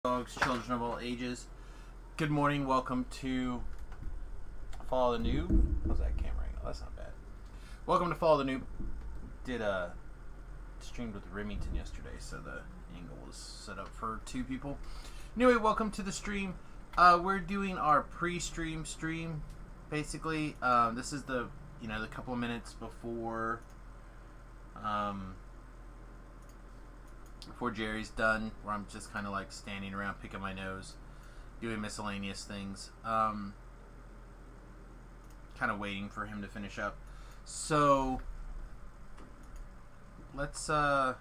Dogs, children of all ages. Good morning, welcome to Follow the Noob. How's that camera angle? That's not bad. Welcome to Follow the Noob. Did streamed with Remington yesterday, so the angle was set up for two people. Anyway, welcome to the stream. We're doing our pre-stream stream, basically. This is the couple of minutes before Jerry's done, where I'm just kind of like standing around picking my nose, doing miscellaneous things, kind of waiting for him to finish up. So let's run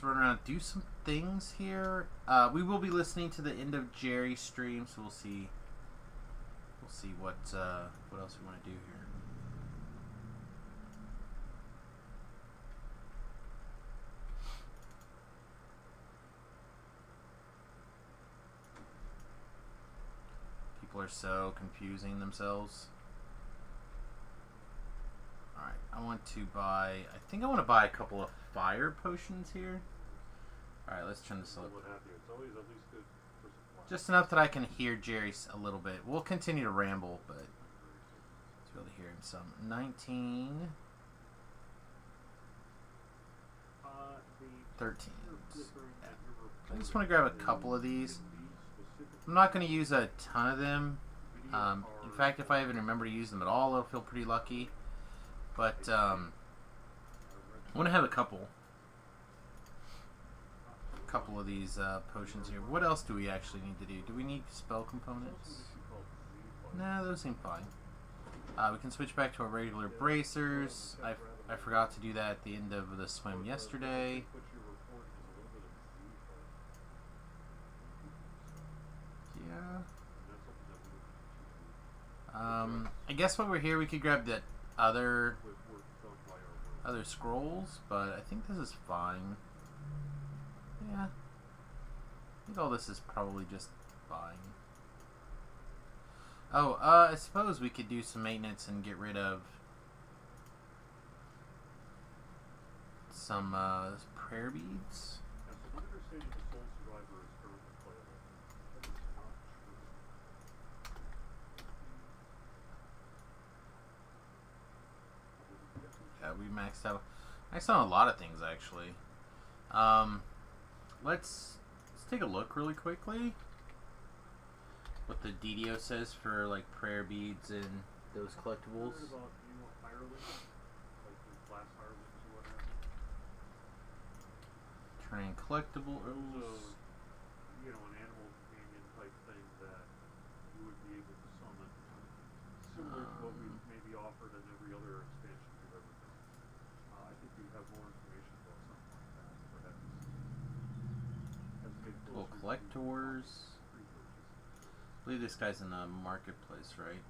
around, do some things here. We will be listening to the end of Jerry's stream, so we'll see what else we want to do here. People are so confusing themselves. Alright, I think I want to buy a couple of fire potions here. Alright, let's turn this up. Just enough that I can hear Jerry a little bit. We'll continue to ramble, but to be able to hear him some. 19. 13. Yeah. I just want to grab a couple of these. I'm not going to use a ton of them. In fact, if I even remember to use them at all, I'll feel pretty lucky. But I want to have a couple of these potions here. What else do we actually need to do? Do we need spell components? Nah, those seem fine. We can switch back to our regular bracers. I forgot to do that at the end of the swim yesterday. I guess while we're here, we could grab that other scrolls, but I think this is fine. Yeah, I think all this is probably just fine. Oh, I suppose we could do some maintenance and get rid of some prayer beads. We maxed out on a lot of things, actually. Let's take a look really quickly what the DDO says for like prayer beads and those collectibles. Train collectibles. An animal companion type thing that you would be able to summon, similar to what we maybe offered in every other expansion we've ever done. I think we have more information about something like that, perhaps. Well, collectors. I believe this guy's in the marketplace, right?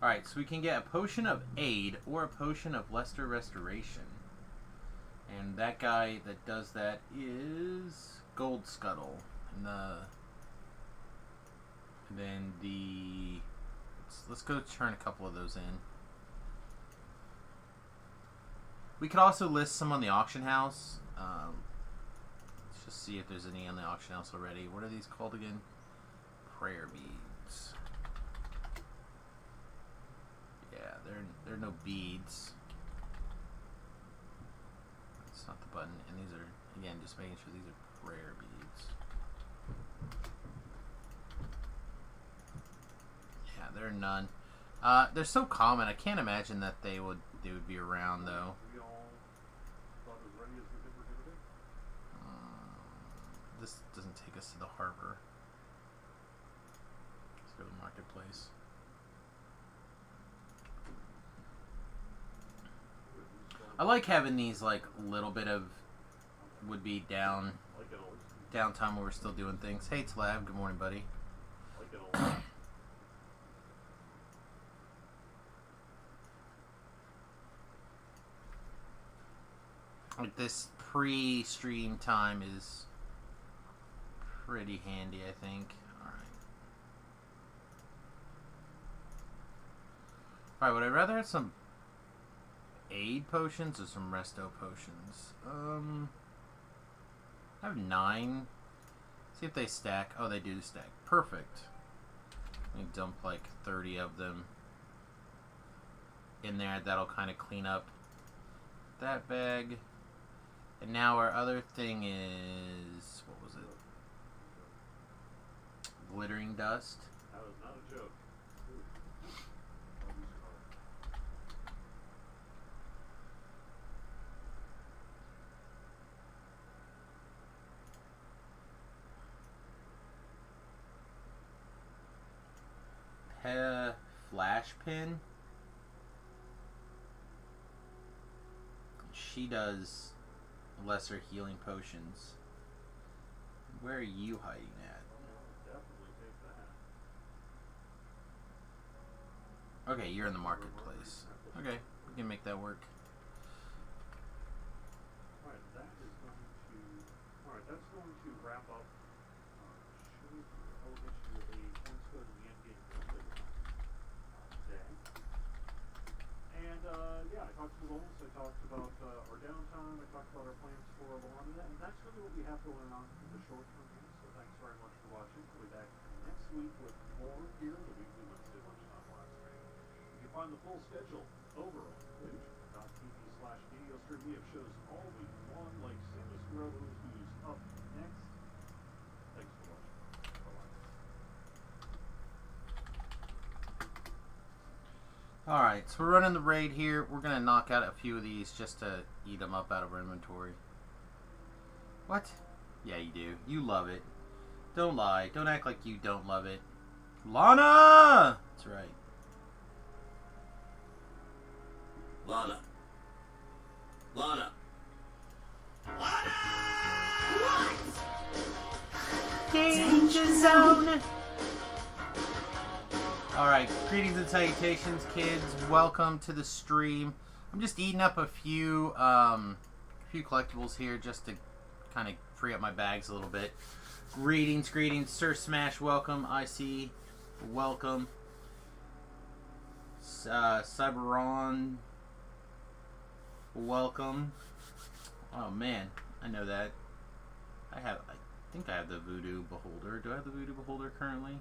Alright, so we can get a potion of aid or a potion of lesser restoration. And that guy that does that is Gold Scuttle. And then let's go turn a couple of those in. We could also list some on the auction house. Let's just see if there's any on the auction house already. What are these called again? Prayer beads. Yeah, they're no beads. That's not the button. And these are, again, just making sure these are prayer beads. Yeah, there are none. They're so common. I can't imagine that they would be around though. This doesn't take us to the harbor. Let's go to the marketplace. I like having these like little bit of would be downtime where we're still doing things. Hey Tlab, good morning, buddy. Like this pre-stream time is pretty handy, I think. Alright, would I rather have some aid potions or some resto potions? I have 9. See if they stack. Oh, they do stack. Perfect. Let me dump like 30 of them in there. That'll kind of clean up that bag. And now our other thing is, what was it? Glittering dust. That was not a joke. Flash pin. She does lesser healing potions. Where are you hiding at? Definitely take that. Okay, you're in the marketplace. Okay, we can make that work. Alright, that is going to... Alright, that's going to wrap up... I'll get you a points code in the endgame building today. And, yeah, I talked to Lawrence, I talked about our downtime, I talked about our plans for Alana, and that's really what we have going on in the short term here. So thanks very much for watching. We'll be back next week with more here, the weekly Wednesday lunchtime live stream. You can find the full schedule over on twitch.tv/videostream. We have shows all week long, like Samus Grover, who's up next. Thanks for watching. Bye-bye. Alright, so we're running the raid here. We're going to knock out a few of these just to eat them up out of our inventory. What? Yeah, you do. You love it. Don't lie. Don't act like you don't love it. Lana! That's right. Lana. Lana. Danger zone! Alright, greetings and salutations, kids. Welcome to the stream. I'm just eating up a few collectibles here just to kind of free up my bags a little bit. Greetings, greetings. Sir Smash, welcome. IC, welcome. Cyberon, welcome. Oh man, I know that. I think I have the Voodoo Beholder. Do I have the Voodoo Beholder currently?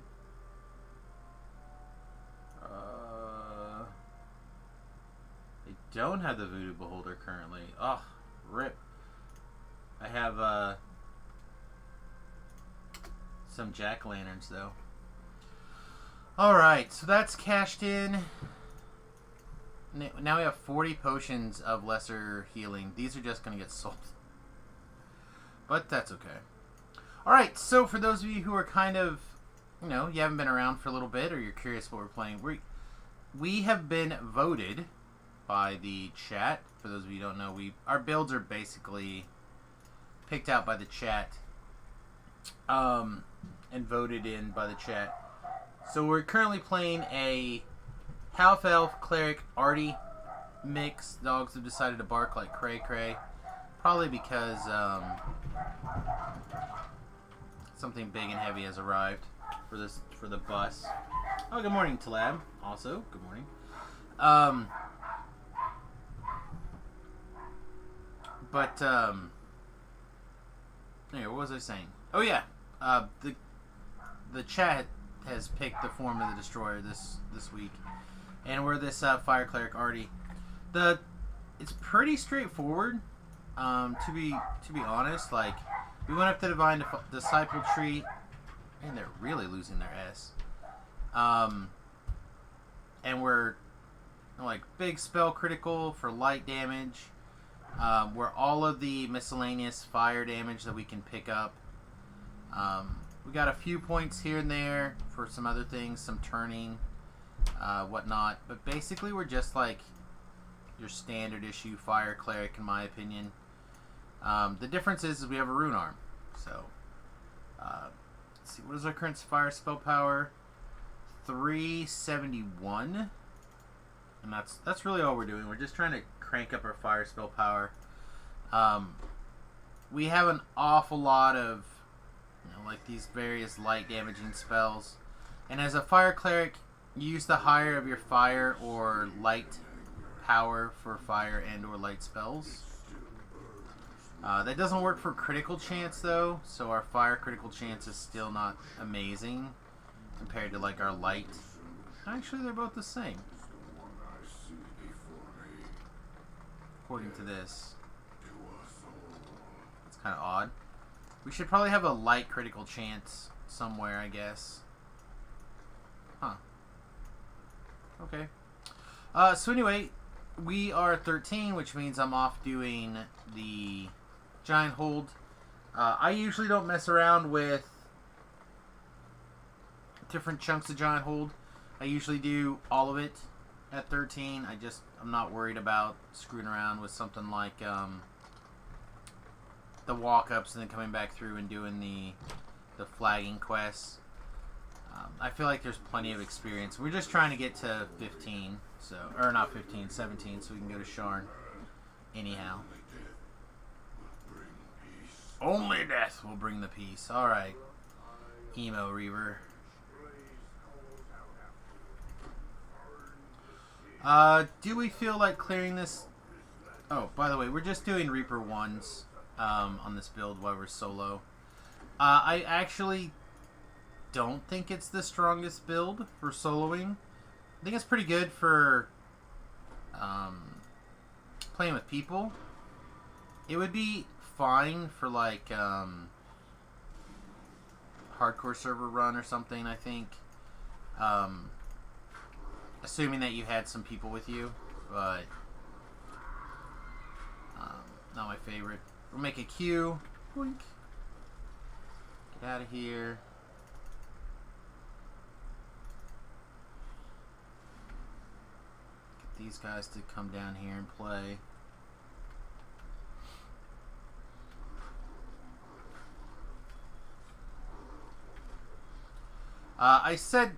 I don't have the Voodoo Beholder currently. Oh, rip. I have some jack-o'-lanterns though. Alright, so that's cashed in. Now we have 40 potions of lesser healing. These are just going to get sold. But that's okay. Alright, so for those of you who are kind of, you know, you haven't been around for a little bit or you're curious what we're playing, we have been voted by the chat. For those of you who don't know, our builds are basically picked out by the chat and voted in by the chat. So we're currently playing a Half Elf Cleric Artie mix. Dogs have decided to bark like cray cray. Probably because something big and heavy has arrived for the bus. Oh, good morning, Talab. Also, good morning. Anyway, what was I saying? Oh yeah, the chat has picked the form of the destroyer this week, and we're this FireClr Artie. It's pretty straightforward. To be honest, like we went up the Divine Disciple tree, and they're really losing their S. And we're like big spell critical for light damage. We're all of the miscellaneous fire damage that we can pick up. We got a few points here and there for some other things, some turning, whatnot. But basically, we're just like your standard issue fire cleric, in my opinion. The difference is we have a rune arm. So, let's see, what is our current fire spell power? 371, and that's really all we're doing. We're just trying to crank up our fire spell power. We have an awful lot of, like these various light damaging spells, and as a fire cleric, you use the higher of your fire or light power for fire and or light spells. That doesn't work for critical chance though, so our fire critical chance is still not amazing compared to like our light. Actually, they're both the same. According to this. That's kind of odd. We should probably have a light critical chance somewhere, I guess. Huh. Okay. So anyway, we are 13, which means I'm off doing the giant hold. I usually don't mess around with different chunks of giant hold. I usually do all of it at 13. I'm not worried about screwing around with something like the walk-ups and then coming back through and doing the flagging quests. I feel like there's plenty of experience. We're just trying to get to 15, so, or not 15, 17, so we can go to Sharn. Anyhow. Only death will bring the peace. Alright. Emo Reaver. Do we feel like clearing this? Oh, by the way, we're just doing Reaper 1s on this build while we're solo. I actually don't think it's the strongest build for soloing. I think it's pretty good for playing with people. It would be fine for like hardcore server run or something, I think. Assuming that you had some people with you, but not my favorite. We'll make a queue. Boink. Get out of here. Get these guys to come down here and play. I said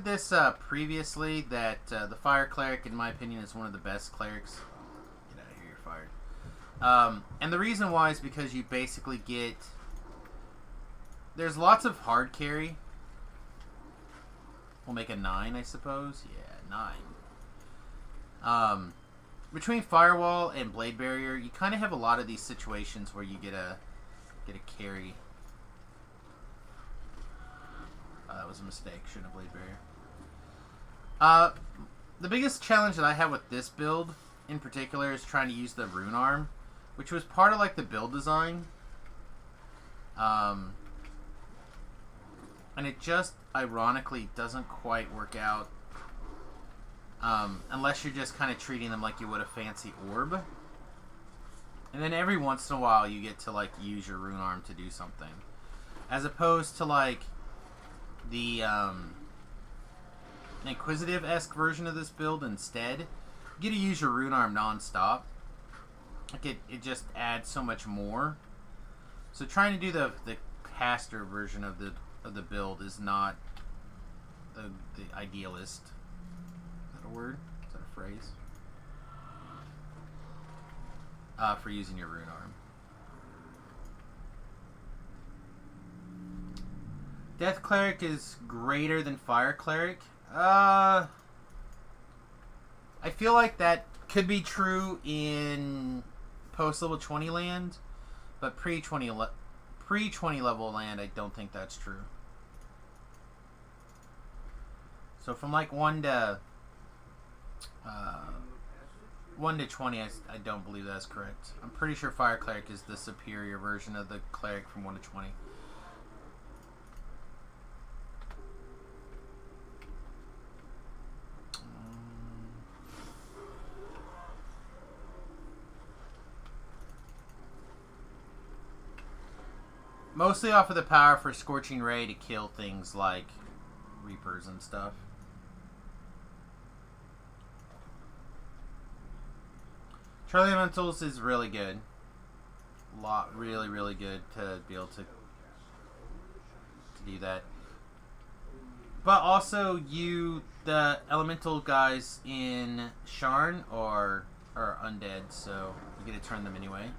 this previously that the FireClr, in my opinion, is one of the best clerics. Get out of here, you're fired. And the reason why is because you basically get... There's lots of hard carry. We'll make a 9, I suppose. Yeah, 9. Between Firewall and Blade Barrier, you kind of have a lot of these situations where you get a carry. That was a mistake. Shouldn't have Blade Barrier. The biggest challenge that I have with this build, in particular, is trying to use the Rune Arm, which was part of like the build design. And it just, ironically, doesn't quite work out. Unless you're just kind of treating them like you would a fancy orb. And then every once in a while you get to like use your Rune Arm to do something. As opposed to like the Inquisitive-esque version of this build instead. You get to use your Rune Arm non-stop. Like it just adds so much more. So trying to do the caster version of the build is not the idealist. Is that a word? Is that a phrase? For using your Rune Arm. Death Cleric is greater than Fire Cleric. I feel like that could be true in post level 20 land, but pre 20 level land, I don't think that's true. So from like 1 to 20, I don't believe that's correct. I'm pretty sure Fire Cleric is the superior version of the Cleric from 1 to 20. Mostly off of the power for Scorching Ray to kill things like Reapers and stuff. Charlie Elementals is really good. Really good to be able to do that. But also, the elemental guys in Sharn are undead, so you get to turn them anyway.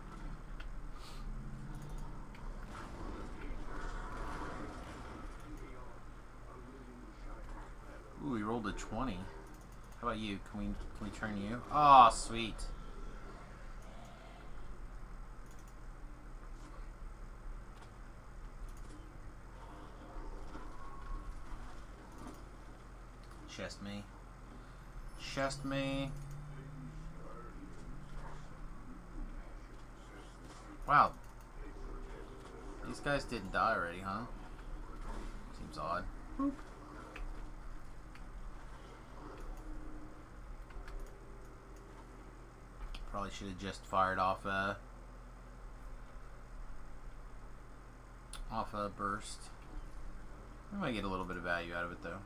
Ooh, we rolled a 20. How about you? Can we turn you? Oh, sweet. chest me. Chest me. Wow. These guys didn't die already, huh? Seems odd. Boop. Probably should have just fired off a burst. I might get a little bit of value out of it though.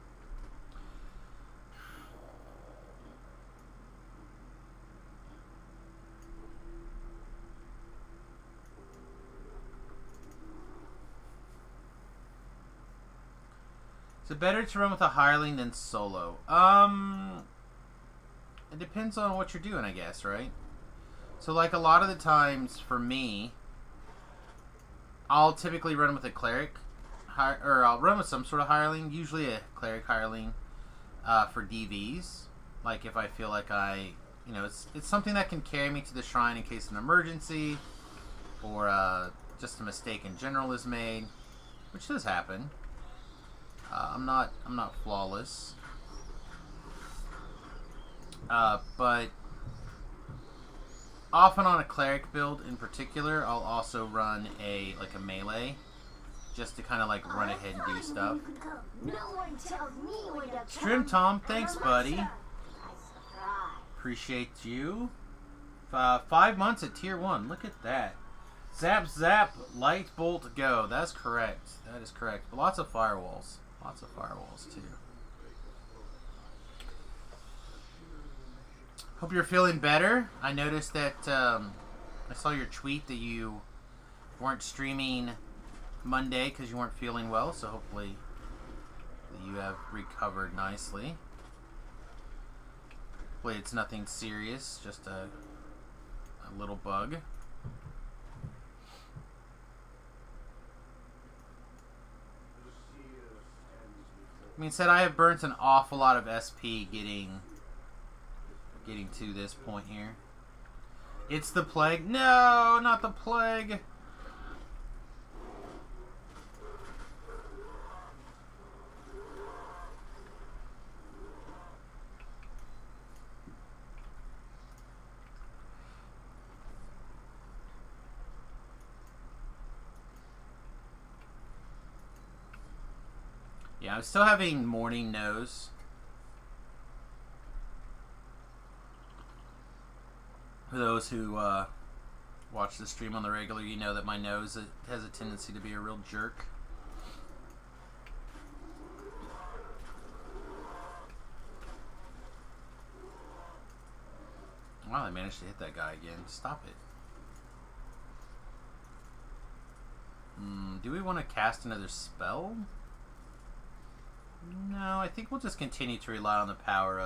Is it better to run with a hireling than solo? It depends on what you're doing, I guess, right? So, like, a lot of the times, for me, I'll typically run with a cleric, or I'll run with some sort of hireling, usually a cleric hireling, for DVs. Like, if I feel like it's something that can carry me to the shrine in case of an emergency, or just a mistake in general is made, which does happen. I'm not flawless, but often on a cleric build in particular, I'll also run a melee, just to kind of like run ahead and do stuff. Stream Tom, thanks, buddy. Appreciate you. 5 months at tier 1. Look at that. Zap, zap, light bolt, go. That's correct. That is correct. But lots of firewalls. Lots of firewalls, too. Hope you're feeling better. I noticed that I saw your tweet that you weren't streaming Monday because you weren't feeling well. So hopefully you have recovered nicely. Hopefully it's nothing serious, just a little bug. I mean, said I have burnt an awful lot of SP getting to this point here. It's the plague. No, not the plague. Yeah, I'm still having morning nose. For those who watch the stream on the regular, you know that my nose has a tendency to be a real jerk. Wow, I managed to hit that guy again. Stop it. Do we want to cast another spell? No, I think we'll just continue to rely on the power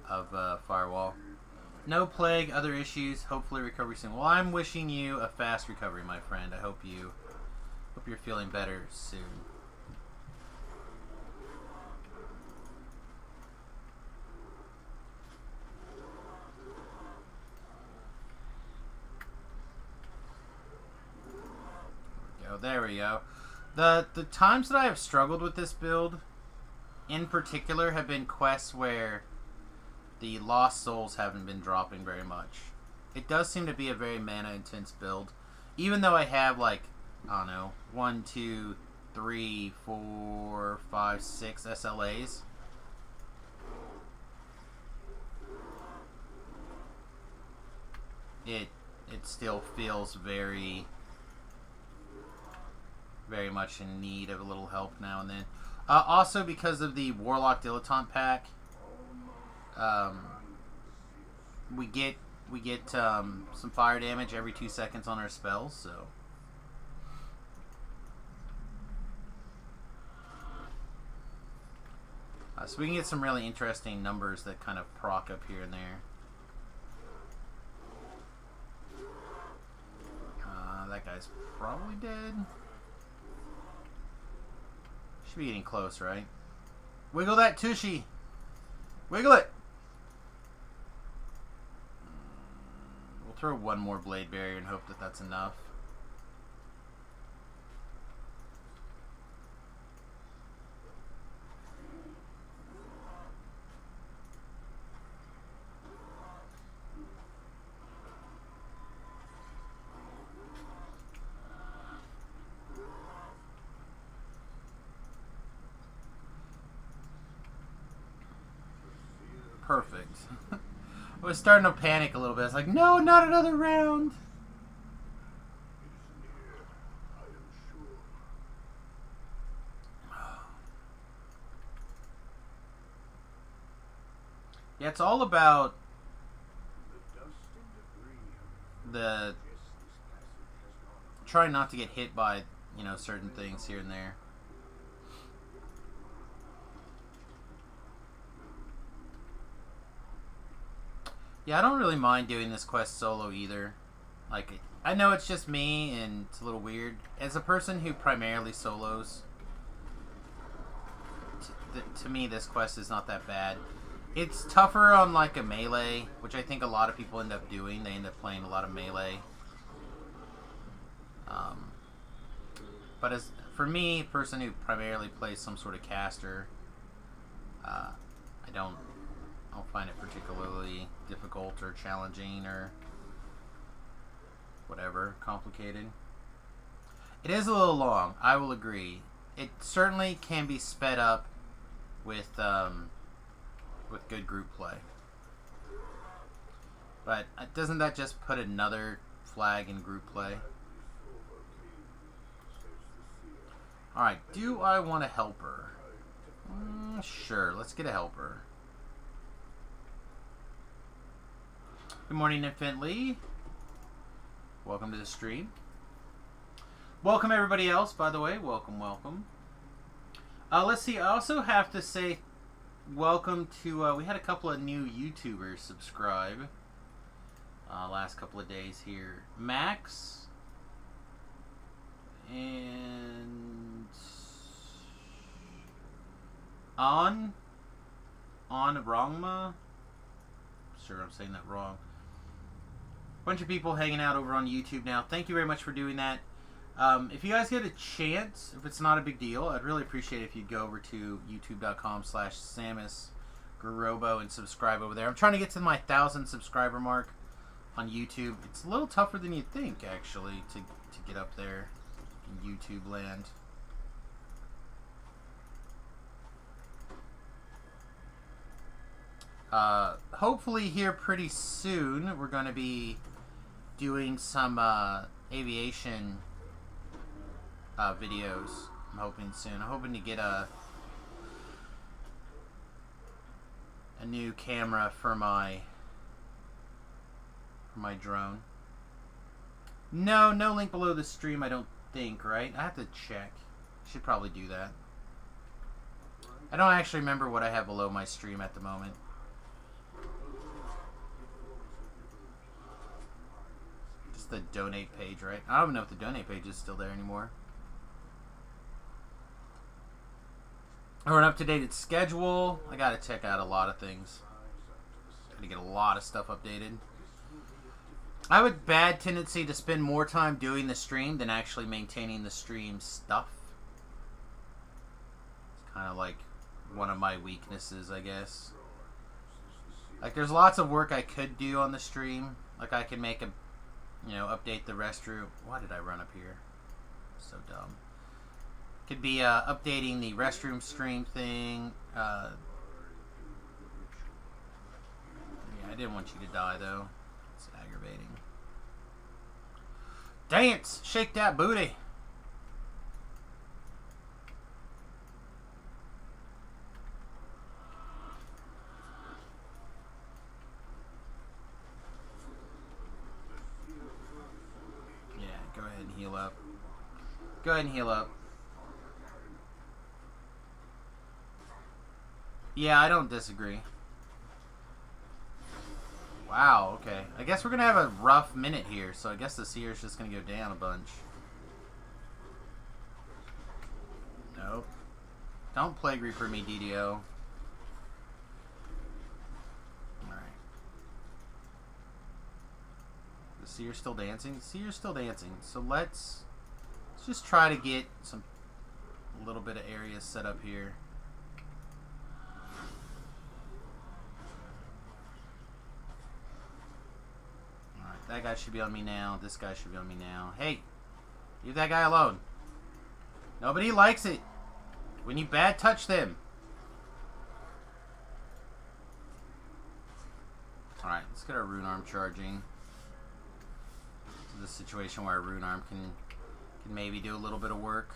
of Firewall. No plague, other issues, hopefully recovery soon. Well, I'm wishing you a fast recovery, my friend. I hope you're feeling better soon. There we go. The times that I have struggled with this build, in particular, have been quests where the lost souls haven't been dropping very much. It does seem to be a very mana-intense build. Even though I have, like, I don't know, 1, 2, 3, 4, 5, 6 SLAs. It still feels very much in need of a little help now and then. Also, because of the Warlock Dilettante pack, we get some fire damage every 2 seconds on our spells, so so we can get some really interesting numbers that kind of proc up here and there. That guy's probably dead. Should be getting close, right? Wiggle that tushy. Wiggle it. We'll throw one more blade barrier and hope that that's enough. Perfect. I was starting to panic a little bit. I was like, no, not another round. Yeah, it's all about the trying not to get hit by, you know, certain things here and there. Yeah, I don't really mind doing this quest solo either. Like, I know it's just me and it's a little weird. As a person who primarily solos, to me this quest is not that bad. It's tougher on like a melee, which I think a lot of people end up doing. They end up playing a lot of melee. But as for me, a person who primarily plays some sort of caster, I don't find it particularly difficult or challenging or whatever, complicated. It is a little long, I will agree. It certainly can be sped up with good group play. But doesn't that just put another flag in group play? Alright, do I want a helper? Sure, let's get a helper. Good morning, Infant Lee. Welcome to the stream. Welcome everybody else, by the way. Welcome, welcome. Let's see, I also have to say welcome to, we had a couple of new YouTubers subscribe last couple of days here. Max and On Rongma. Sure, I'm saying that wrong. Bunch of people hanging out over on YouTube now. Thank you very much for doing that. If you guys get a chance, if it's not a big deal, I'd really appreciate it if you'd go over to youtube.com/SamusGarobo and subscribe over there. I'm trying to get to my 1,000 subscriber mark on YouTube. It's a little tougher than you'd think, actually, to get up there in YouTube land. Hopefully here pretty soon we're going to be doing some aviation videos. I'm hoping soon. I'm hoping to get a new camera for my drone. No link below the stream, I don't think, right? I have to check. Should probably do that. I don't actually remember what I have below my stream at the moment. Just the donate page, right? I don't even know if the donate page is still there anymore. Or an up-to-date schedule. I gotta check out a lot of things. Gotta get a lot of stuff updated. I have a bad tendency to spend more time doing the stream than actually maintaining the stream stuff. It's kind of like one of my weaknesses, I guess. Like, there's lots of work I could do on the stream. Like, I can make a, you know, update the restroom. Why did I run up here? So dumb. Could be updating the restroom stream thing. Yeah, I didn't want you to die, though. It's aggravating. Dance! Shake that booty! Yeah, go ahead and heal up. Go ahead and heal up. Yeah, I don't disagree. Wow, okay. I guess we're going to have a rough minute here, so I guess the Seer's just going to go down a bunch. Nope. Don't Plague Reaper me, DDO. Alright. The Seer's still dancing? The Seer's still dancing. So let's just try to get a little bit of area set up here. That guy should be on me now. This guy should be on me now. Hey, leave that guy alone. Nobody likes it when you bad touch them. Alright, let's get our rune arm charging. This is a situation where a rune arm can maybe do a little bit of work.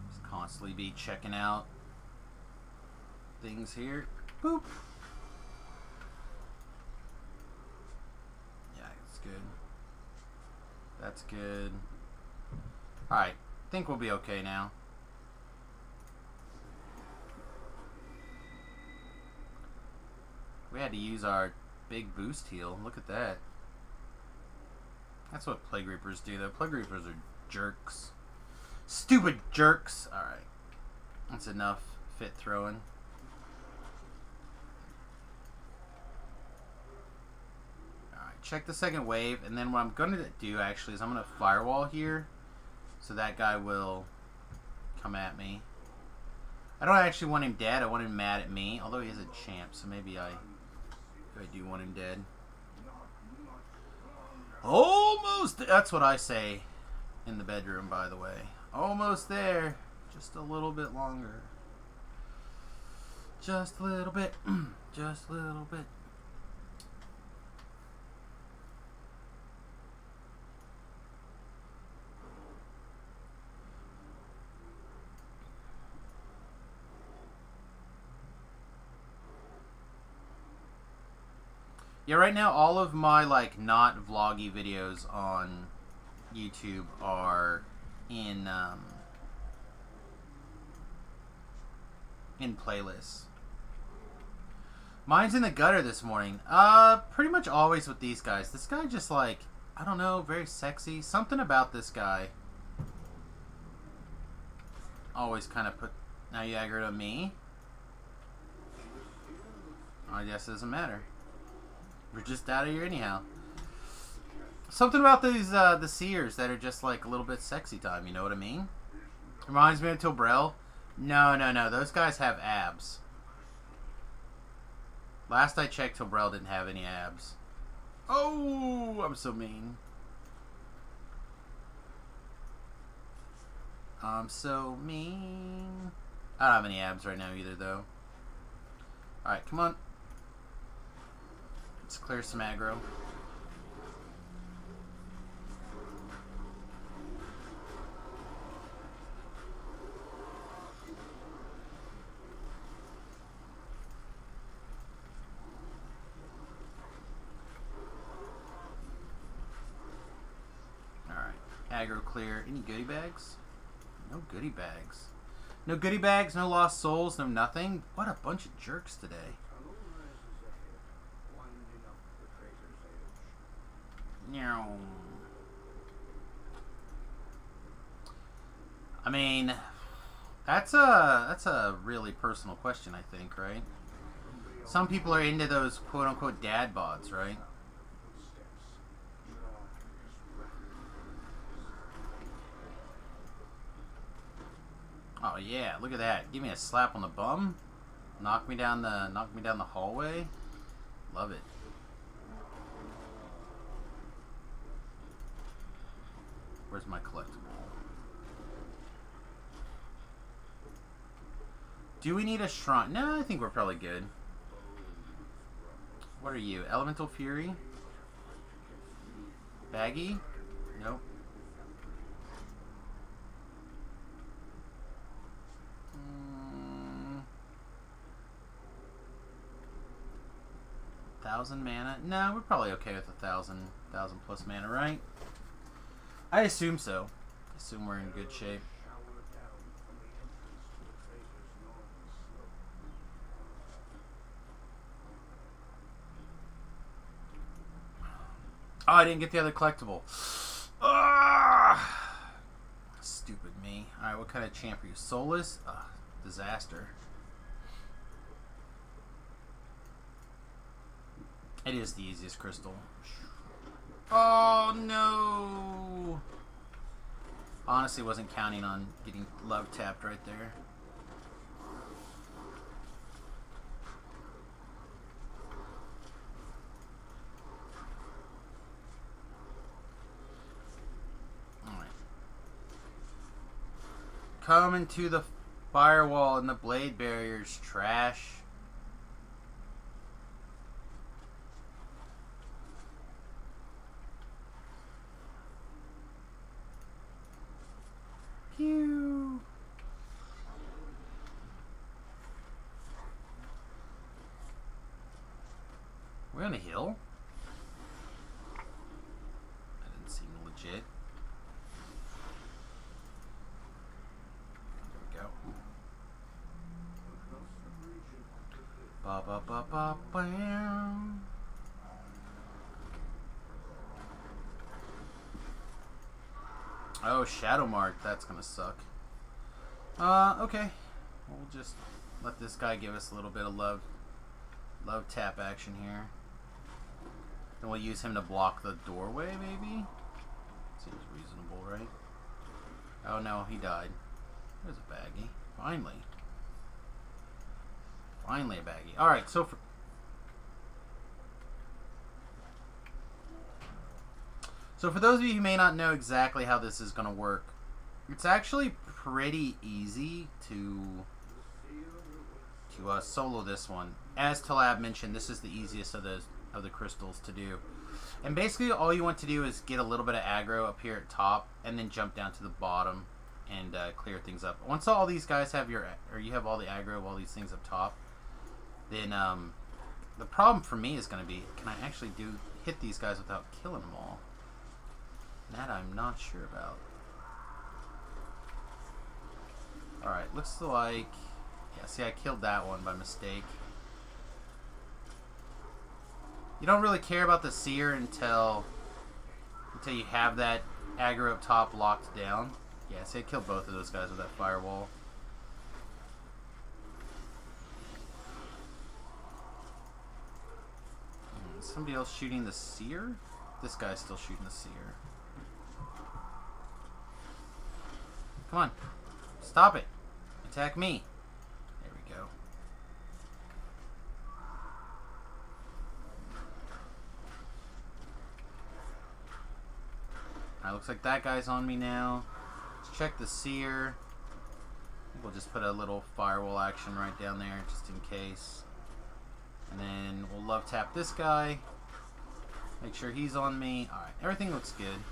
Just constantly be checking out things here. Boop. Yeah, that's good. That's good. Alright, think we'll be okay now. We had to use our big boost heal. Look at that. That's what Plague Reapers do, though. Plague Reapers are jerks. Stupid jerks! Alright. That's enough fit throwing. Alright, check the second wave, and then what I'm going to do, actually, is I'm going to firewall here, so that guy will come at me. I don't actually want him dead. I want him mad at me, although he is a champ, so maybe I do want him dead. Almost! That's what I say in the bedroom, by the way. Almost there. Just a little bit longer. Just a little bit. Just a little bit. Yeah, right now all of my like not vloggy videos on YouTube are in playlists. Mine's in the gutter this morning. Pretty much always with these guys. This guy just like, I don't know, very sexy. Something about this guy always kind of put. Now you aggroed on me. I guess it doesn't matter. We're just out of here anyhow. Something about these the seers that are just like a little bit sexy time, you know what I mean? Reminds me of Tilbrell. No. Those guys have abs. Last I checked, Tilbrell didn't have any abs. Oh, I'm so mean. I'm so mean. I don't have any abs right now either, though. Alright, come on. Let's clear some aggro. Alright, aggro clear. Any goodie bags? No goodie bags. No goodie bags, no lost souls, no nothing. What a bunch of jerks today. I mean, that's a really personal question, I think, right? Some people are into those quote-unquote dad bods, right? Oh yeah, look at that. Give me a slap on the bum. Knock me down the hallway. Love it. Where's my collectible? Do we need a shrine? No, I think we're probably good. What are you? Elemental Fury? Baggy? Nope. $1,000 mana? No, we're probably okay with 1,000 plus mana, right? I assume so. I assume we're in good shape. Oh, I didn't get the other collectible. Ah! Stupid me. Alright, what kind of champ are you? Soulless? Disaster. It is the easiest crystal. Oh no! Honestly, wasn't counting on getting love tapped right there. Coming to the firewall and the blade barriers, trash. Pew. We're on a hill? That didn't seem legit. There we go. Ba ba ba ba bam. Oh, Shadow Mark. That's gonna suck. Okay. We'll just let this guy give us a little bit of love tap action here. Then we'll use him to block the doorway, maybe? Seems reasonable, right? Oh no, he died. There's a baggie. Finally. Finally a baggie. Alright, so for those of you who may not know exactly how this is going to work, it's actually pretty easy to solo this one. As Talab mentioned, this is the easiest of the crystals to do. And basically all you want to do is get a little bit of aggro up here at top and then jump down to the bottom and clear things up. Once all these guys have you have all the aggro of all these things up top, then the problem for me is going to be, can I actually hit these guys without killing them all? That I'm not sure about. Alright, looks like... Yeah, see, I killed that one by mistake. You don't really care about the seer until you have that aggro up top locked down. Yeah, see, I killed both of those guys with that firewall. Somebody else shooting the seer? This guy's still shooting the seer. Come on. Stop it. Attack me. There we go. Alright, looks like that guy's on me now. Let's check the seer. We'll just put a little firewall action right down there just in case. And then we'll love tap this guy. Make sure he's on me. Alright, everything looks good.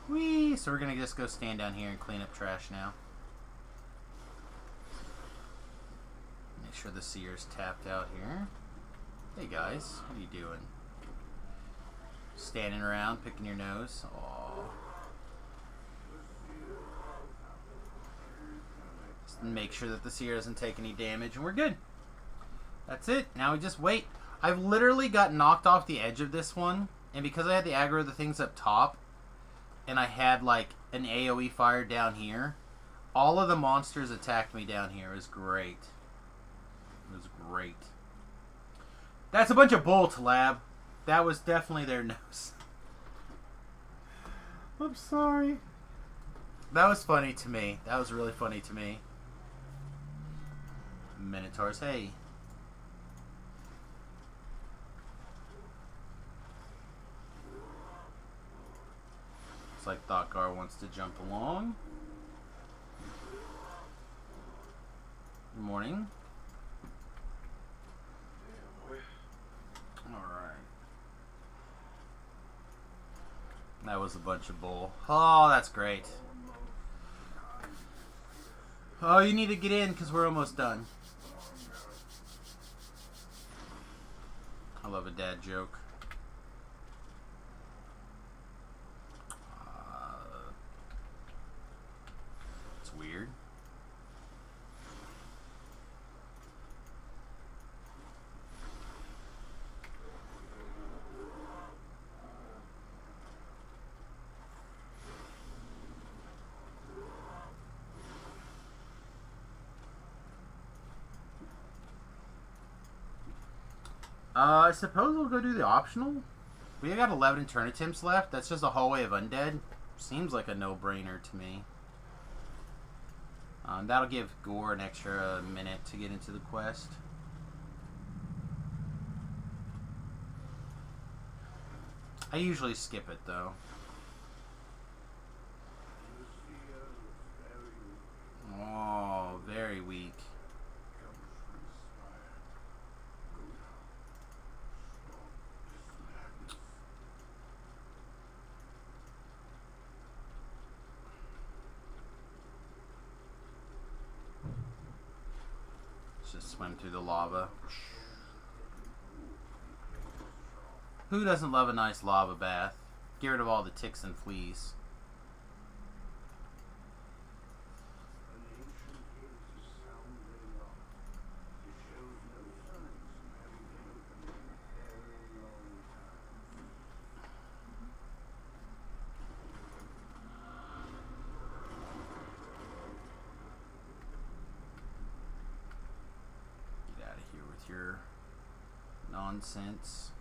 Whee! So we're gonna just go stand down here and clean up trash now. Make sure the seer's tapped out here. Hey guys, what are you doing? Standing around, picking your nose. Aww. Just make sure that the seer doesn't take any damage, and we're good. That's it. Now we just wait. I've literally got knocked off the edge of this one, and because I had the aggro of the things up top, and I had like an AoE fire down here, all of the monsters attacked me down here. It was great. It was great. That's a bunch of bull, Talab. That was definitely their nose. I'm sorry. That was funny to me. That was really funny to me. Minotaurs, hey. Looks like Thoughtgar wants to jump along. Good morning. Alright. That was a bunch of bull. Oh, that's great. Oh, you need to get in because we're almost done. I love a dad joke. It's weird. I suppose we'll go do the optional. We got 11 turn attempts left. That's just a hallway of undead. Seems like a no-brainer to me. That'll give Gore an extra minute to get into the quest. I usually skip it though. just swim through the lava. Who doesn't love a nice lava bath? Get rid of all the ticks and fleas. Get out of here with your nonsense.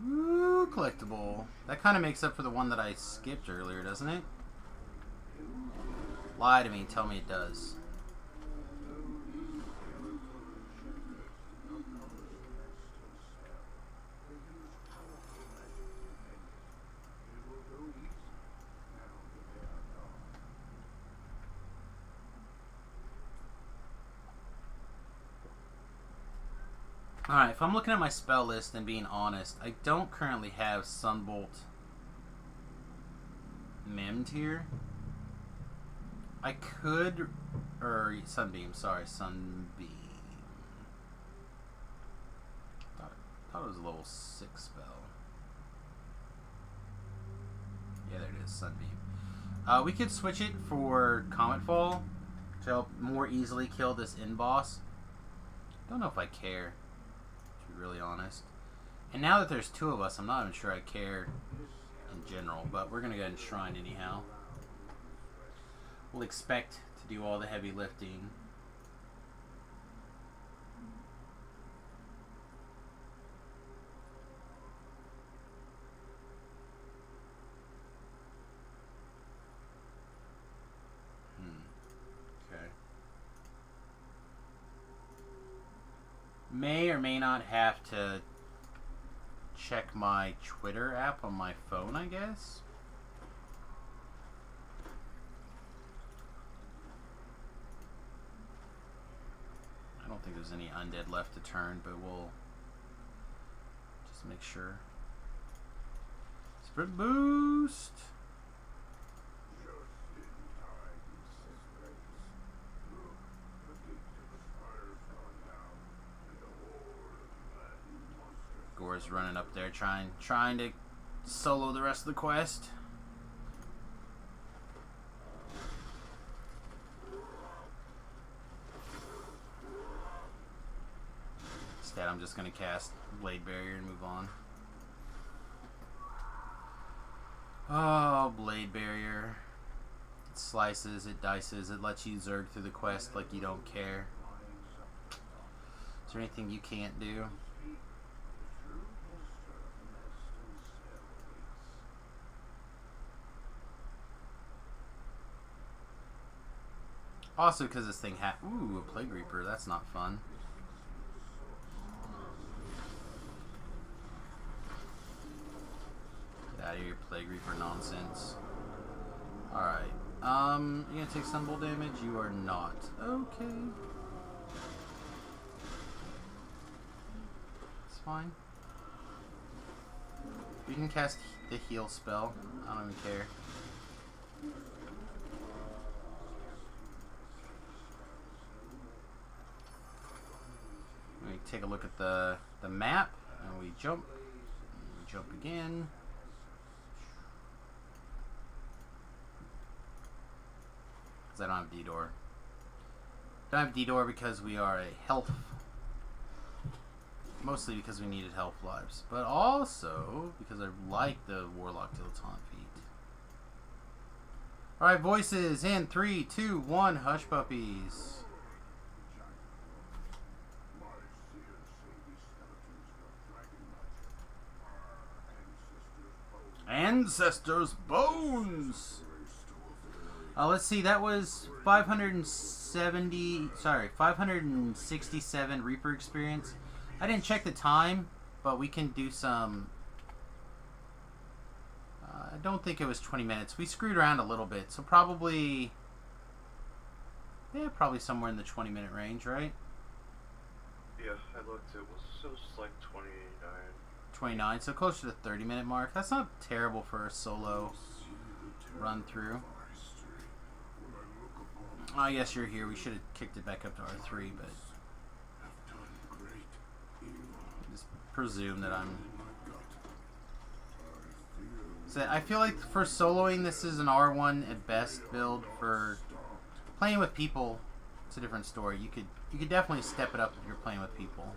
Ooh, collectible. That kind of makes up for the one that I skipped earlier, doesn't it? Lie to me. Tell me it does. Alright, if I'm looking at my spell list and being honest, I don't currently have Sunbolt mimmed here. I could, or Sunbeam, sorry, Sunbeam. Thought it was a level 6 spell. Yeah, there it is, Sunbeam. We could switch it for Comet Fall to help more easily kill this in-boss. Don't know if I care, to be really honest. And now that there's 2 of us, I'm not even sure I care in general, but we're going to go ahead and Shrine anyhow. We'll expect to do all the heavy lifting. Okay. May or may not have to check my Twitter app on my phone, I guess. I don't think there's any undead left to turn, but we'll just make sure. Sprint boost! Gore's running up there trying to solo the rest of the quest. Instead, I'm just going to cast Blade Barrier and move on. Oh, Blade Barrier. It slices, it dices, it lets you zerg through the quest like you don't care. Is there anything you can't do? Also, because this thing ooh, a Plague Reaper, that's not fun. Get out of here, Plague Reaper nonsense. Alright. You gonna take Sunbolt damage? You are not. Okay. It's fine. You can cast the heal spell. I don't even care. We take a look at the map, and we jump. And we jump again. Because I don't have D-Door. Don't have D-Door because we are a health. Mostly because we needed health lives. But also because I like the Warlock Dilettante feat. Alright, voices in 3, 2, 1, hush puppies. Ancestors' bones! Let's see, that was 567 Reaper experience. I didn't check the time, but we can do some... I don't think it was 20 minutes. We screwed around a little bit, so probably... Yeah, probably somewhere in the 20-minute range, right? Yeah, I looked, it was like 29. 29, so closer to the 30-minute mark. That's not terrible for a solo run through. I guess you're here. We should have kicked it back up to R3, but just presume that I'm... So I feel like for soloing, this is an R1 at best build. For playing with people, it's a different story. You could definitely step it up if you're playing with people.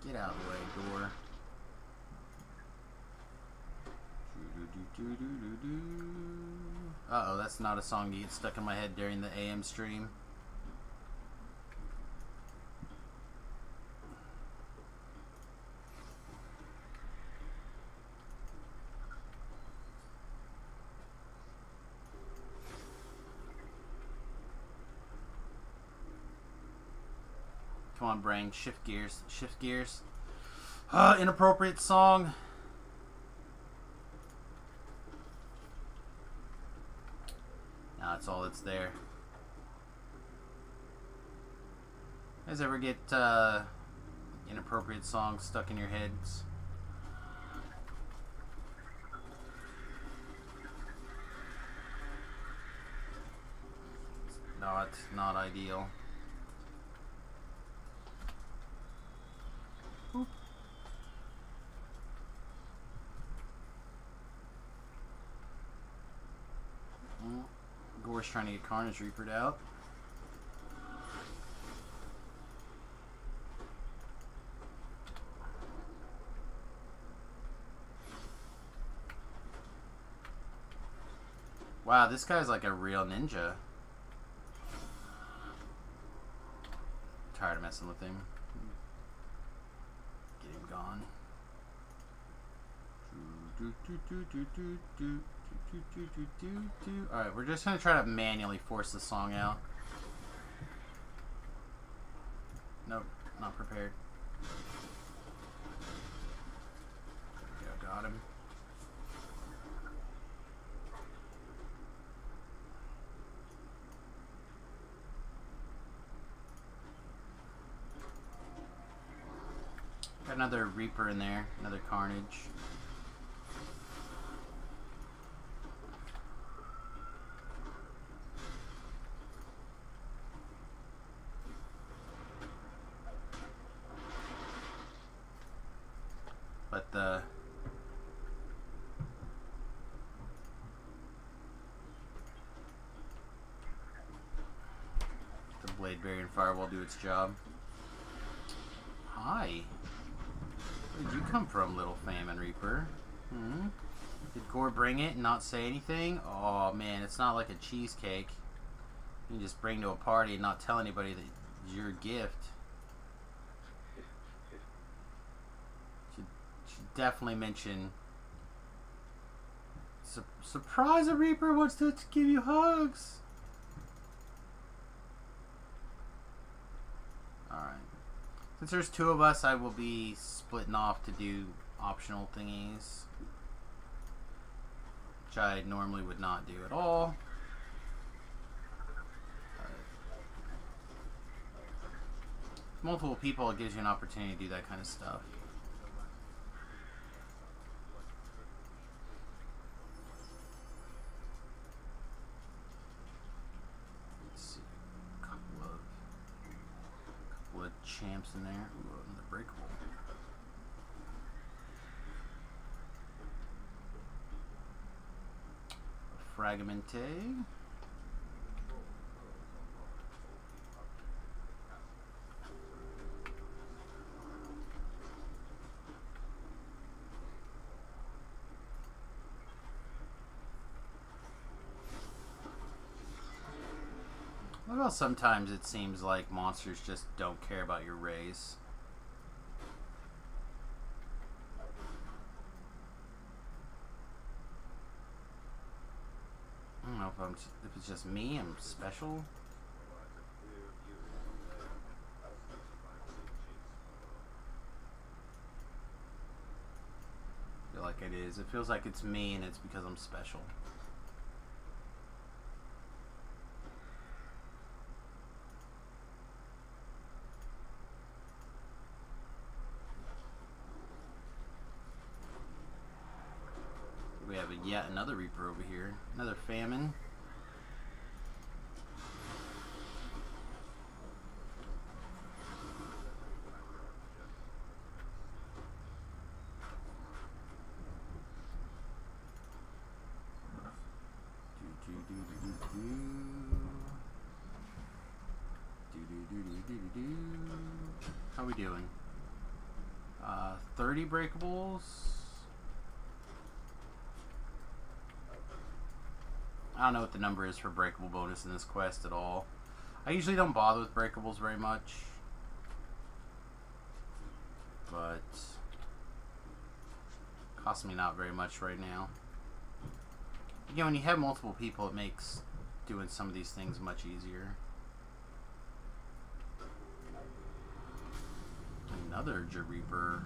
Get out of the way, door. Uh-oh, that's not a song to get stuck in my head during the AM stream. Come on, brain. Shift gears. Shift gears. Inappropriate song. Nah, that's all that's there. You guys ever get inappropriate songs stuck in your heads? Not ideal. Oop. Gore's trying to get Carnage Reapered out. Wow, this guy's like a real ninja. Tired of messing with him. Get him gone. Alright, we're just going to try to manually force the song out. Nope, not prepared. There we go, got him. Got another Reaper in there, another Carnage. But the Blade Barrier and Firewall do its job. Hi. Where did you come from, little Famine Reaper? Hmm? Did Gore bring it and not say anything? Oh man, it's not like a cheesecake you can just bring to a party and not tell anybody that it's your gift. Should definitely mention. Surprise, a Reaper wants to give you hugs. Alright. Since there's two of us, I will be splitting off to do optional thingies, which I normally would not do at all. With multiple people, it gives you an opportunity to do that kind of stuff. Let's see, a couple of champs in there. Ooh, another breakable. Fragmente. Well, sometimes it seems like monsters just don't care about your raise. if it's just me, I'm special. I feel like it is. It feels like it's me, and it's because I'm special. We have yet another Reaper over here. Another famine. How we doing? 30 breakables. I don't know what the number is for breakable bonus in this quest at all. I usually don't bother with breakables very much. But costs me not very much right now. Again, when you have multiple people, it makes doing some of these things much easier. Another Reaper.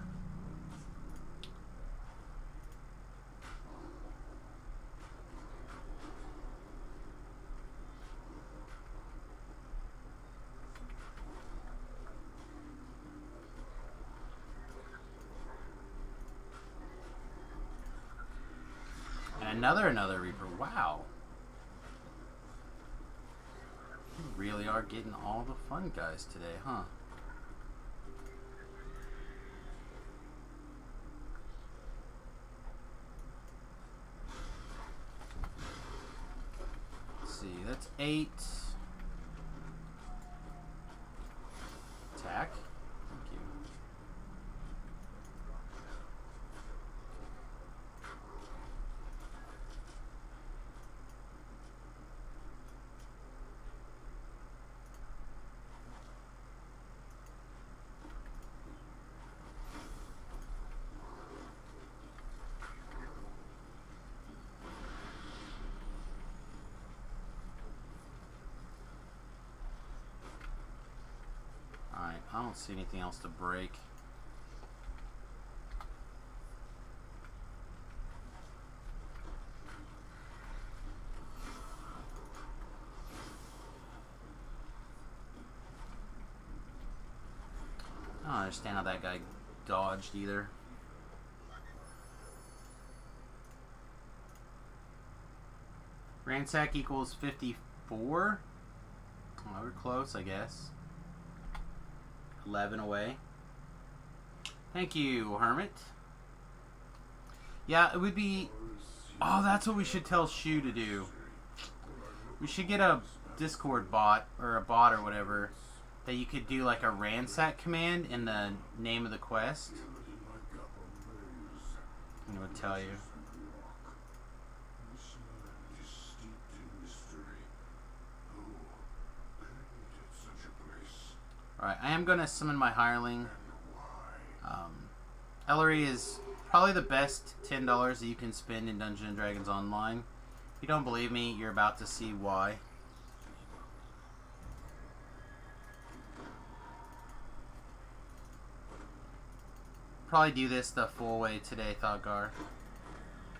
And another Reaper. Wow. You really are getting all the fun guys today, huh? Let's see, that's 8. Attack. Thank you. Alright, I don't see anything else to break. I don't understand how that guy dodged either. Ransack equals 54. Oh, we're close, I guess. 11 away. Thank you, Hermit. Yeah, it would be... Oh, that's what we should tell Shu to do. We should get a Discord bot, or a bot or whatever, that you could do like a ransack command in the name of the quest. I'm going to tell you. Alright, I am going to summon my hireling. Ellery is probably the best $10 that you can spend in Dungeons & Dragons Online. If you don't believe me, you're about to see why. Probably do this the full way today, Thought-Gar.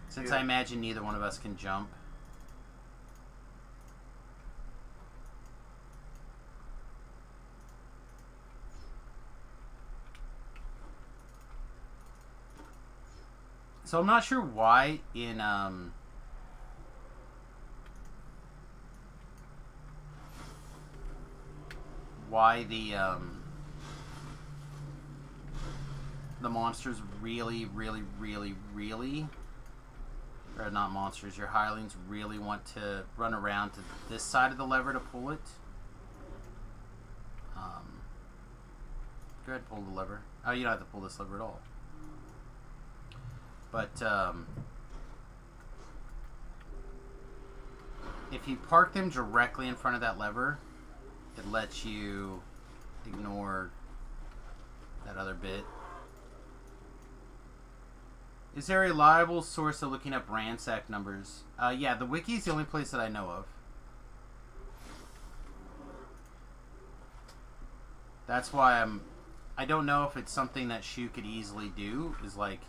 Since I imagine neither one of us can jump. So I'm not sure why in why the monsters really, or not monsters, your hirelings really want to run around to this side of the lever to pull it. Go ahead, pull the lever. Oh, you don't have to pull this lever at all. But if you park them directly in front of that lever, it lets you ignore that other bit. Is there a reliable source of looking up ransack numbers? Yeah, the wiki is the only place that I know of. That's why I don't know if it's something that Shu could easily do, is like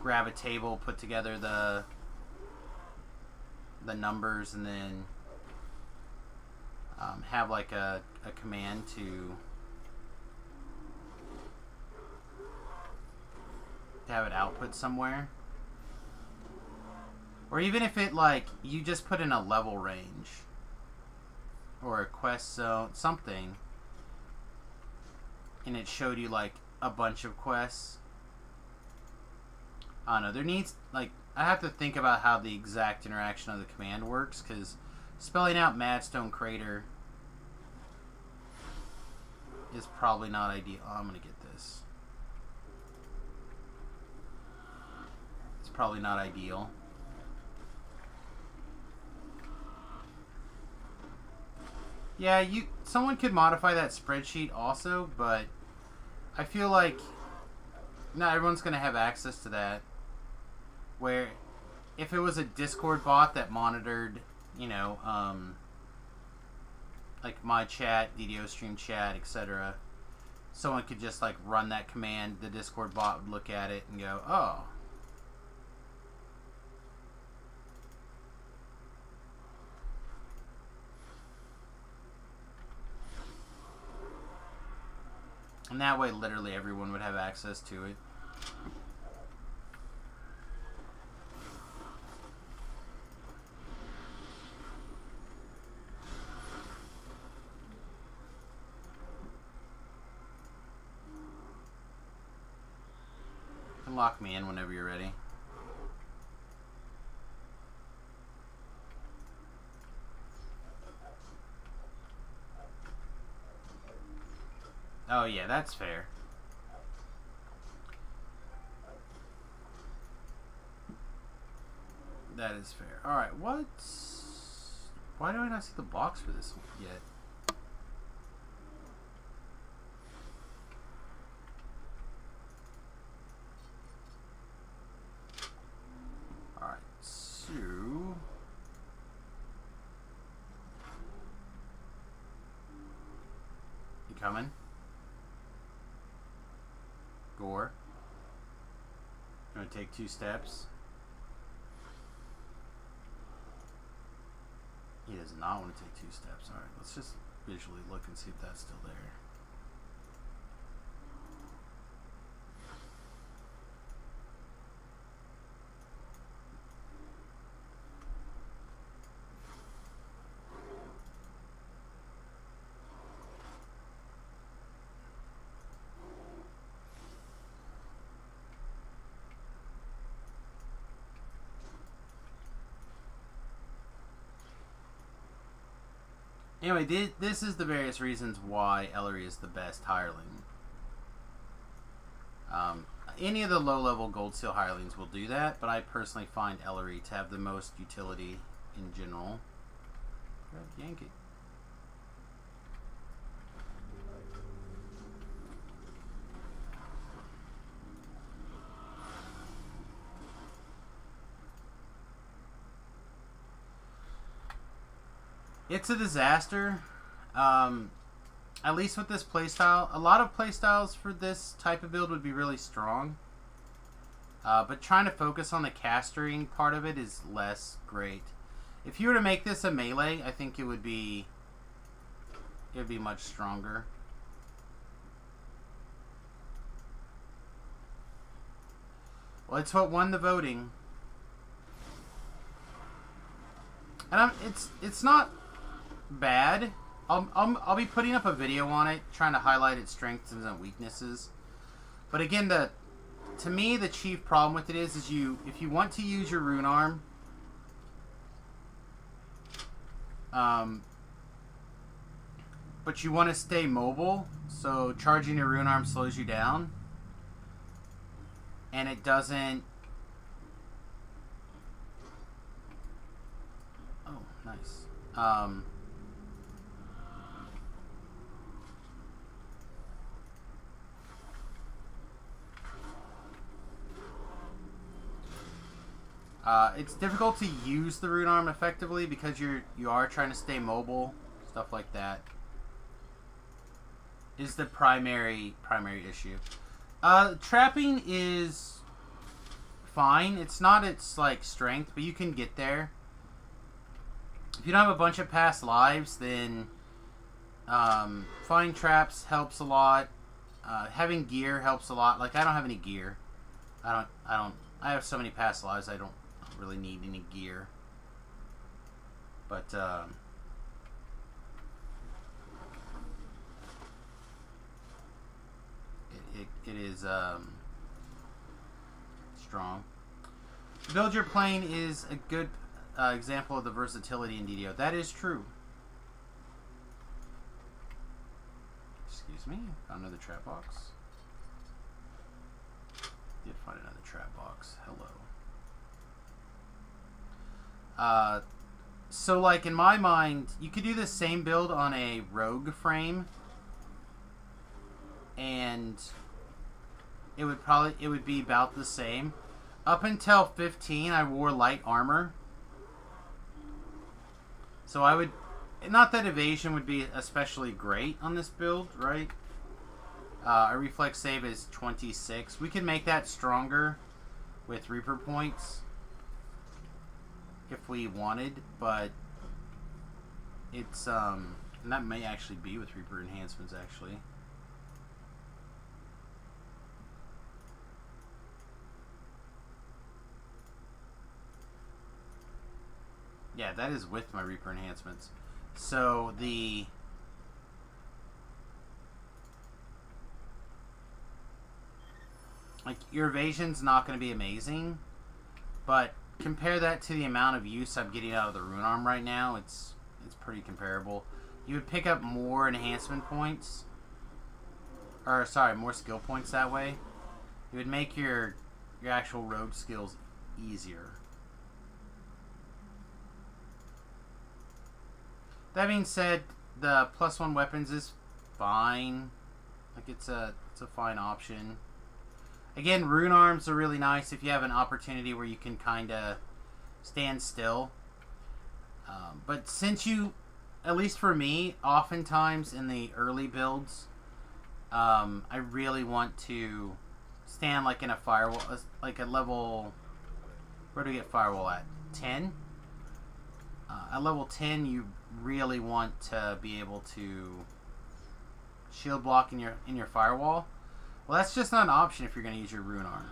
grab a table, put together the numbers, and then have like a command to have it output somewhere. Or even if it, like, you just put in a level range or a quest zone, something, and it showed you like a bunch of quests. I don't know, there needs, like, I have to think about how the exact interaction of the command works, because spelling out Madstone Crater is probably not ideal. Oh, I'm gonna get this. It's probably not ideal. Yeah, someone could modify that spreadsheet also, but I feel like not everyone's going to have access to that. Where if it was a Discord bot that monitored, you know, like my chat, DDO stream chat, etc., someone could just like run that command, the Discord bot would look at it and go, oh. And that way, literally everyone would have access to it. And lock me in whenever you're ready. Oh yeah, that's fair. That is fair. Alright, what? Why do I not see the box for this yet? Alright, so... You coming? Gore. I'm gonna take 2 steps. He does not want to take 2 steps. Alright, let's just visually look and see if that's still there. Anyway, this is the various reasons why Ellery is the best hireling. Any of the low-level Gold Seal hirelings will do that, but I personally find Ellery to have the most utility in general. Yank it. It's a disaster. At least with this playstyle. A lot of playstyles for this type of build would be really strong. But trying to focus on the castering part of it is less great. If you were to make this a melee, I think it would be much stronger. Well, it's what won the voting. And it's not bad. I'll be putting up a video on it, trying to highlight its strengths and weaknesses. But again, to me, the chief problem with it is if you want to use your rune arm, but you want to stay mobile, so charging your rune arm slows you down, and it doesn't. Oh, nice. It's difficult to use the rune arm effectively because you are trying to stay mobile, stuff like that. is the primary issue. Trapping is fine. It's not its like strength, but you can get there. If you don't have a bunch of past lives, then finding traps helps a lot. Having gear helps a lot. Like I don't have any gear. I have so many past lives. I don't really need any gear. But it is strong. The build you're playing is a good example of the versatility in DDO. That is true. Excuse me. Found another trap box. Did find another trap box. Hello. So like in my mind, you could do the same build on a rogue frame, and it would be about the same. Up until 15, I wore light armor. So I would, not that evasion would be especially great on this build, right? Our reflex save is 26. We can make that stronger with Reaper points if we wanted, but it's, and that may actually be with Reaper enhancements, actually. Yeah, that is with my Reaper enhancements. So the like your evasion's not going to be amazing, but compare that to the amount of use I'm getting out of the rune arm right now. It's pretty comparable. You would pick up more enhancement points, or sorry, more skill points that way. It would make your actual rogue skills easier. That being said, the +1 weapons is fine. Like it's a fine option. Again, rune arms are really nice if you have an opportunity where you can kind of stand still. But since you, at least for me, oftentimes in the early builds, I really want to stand like in a firewall, like a level. Where do we get firewall at? 10. At level 10, you really want to be able to shield block in your firewall. Well, that's just not an option if you're going to use your rune arm,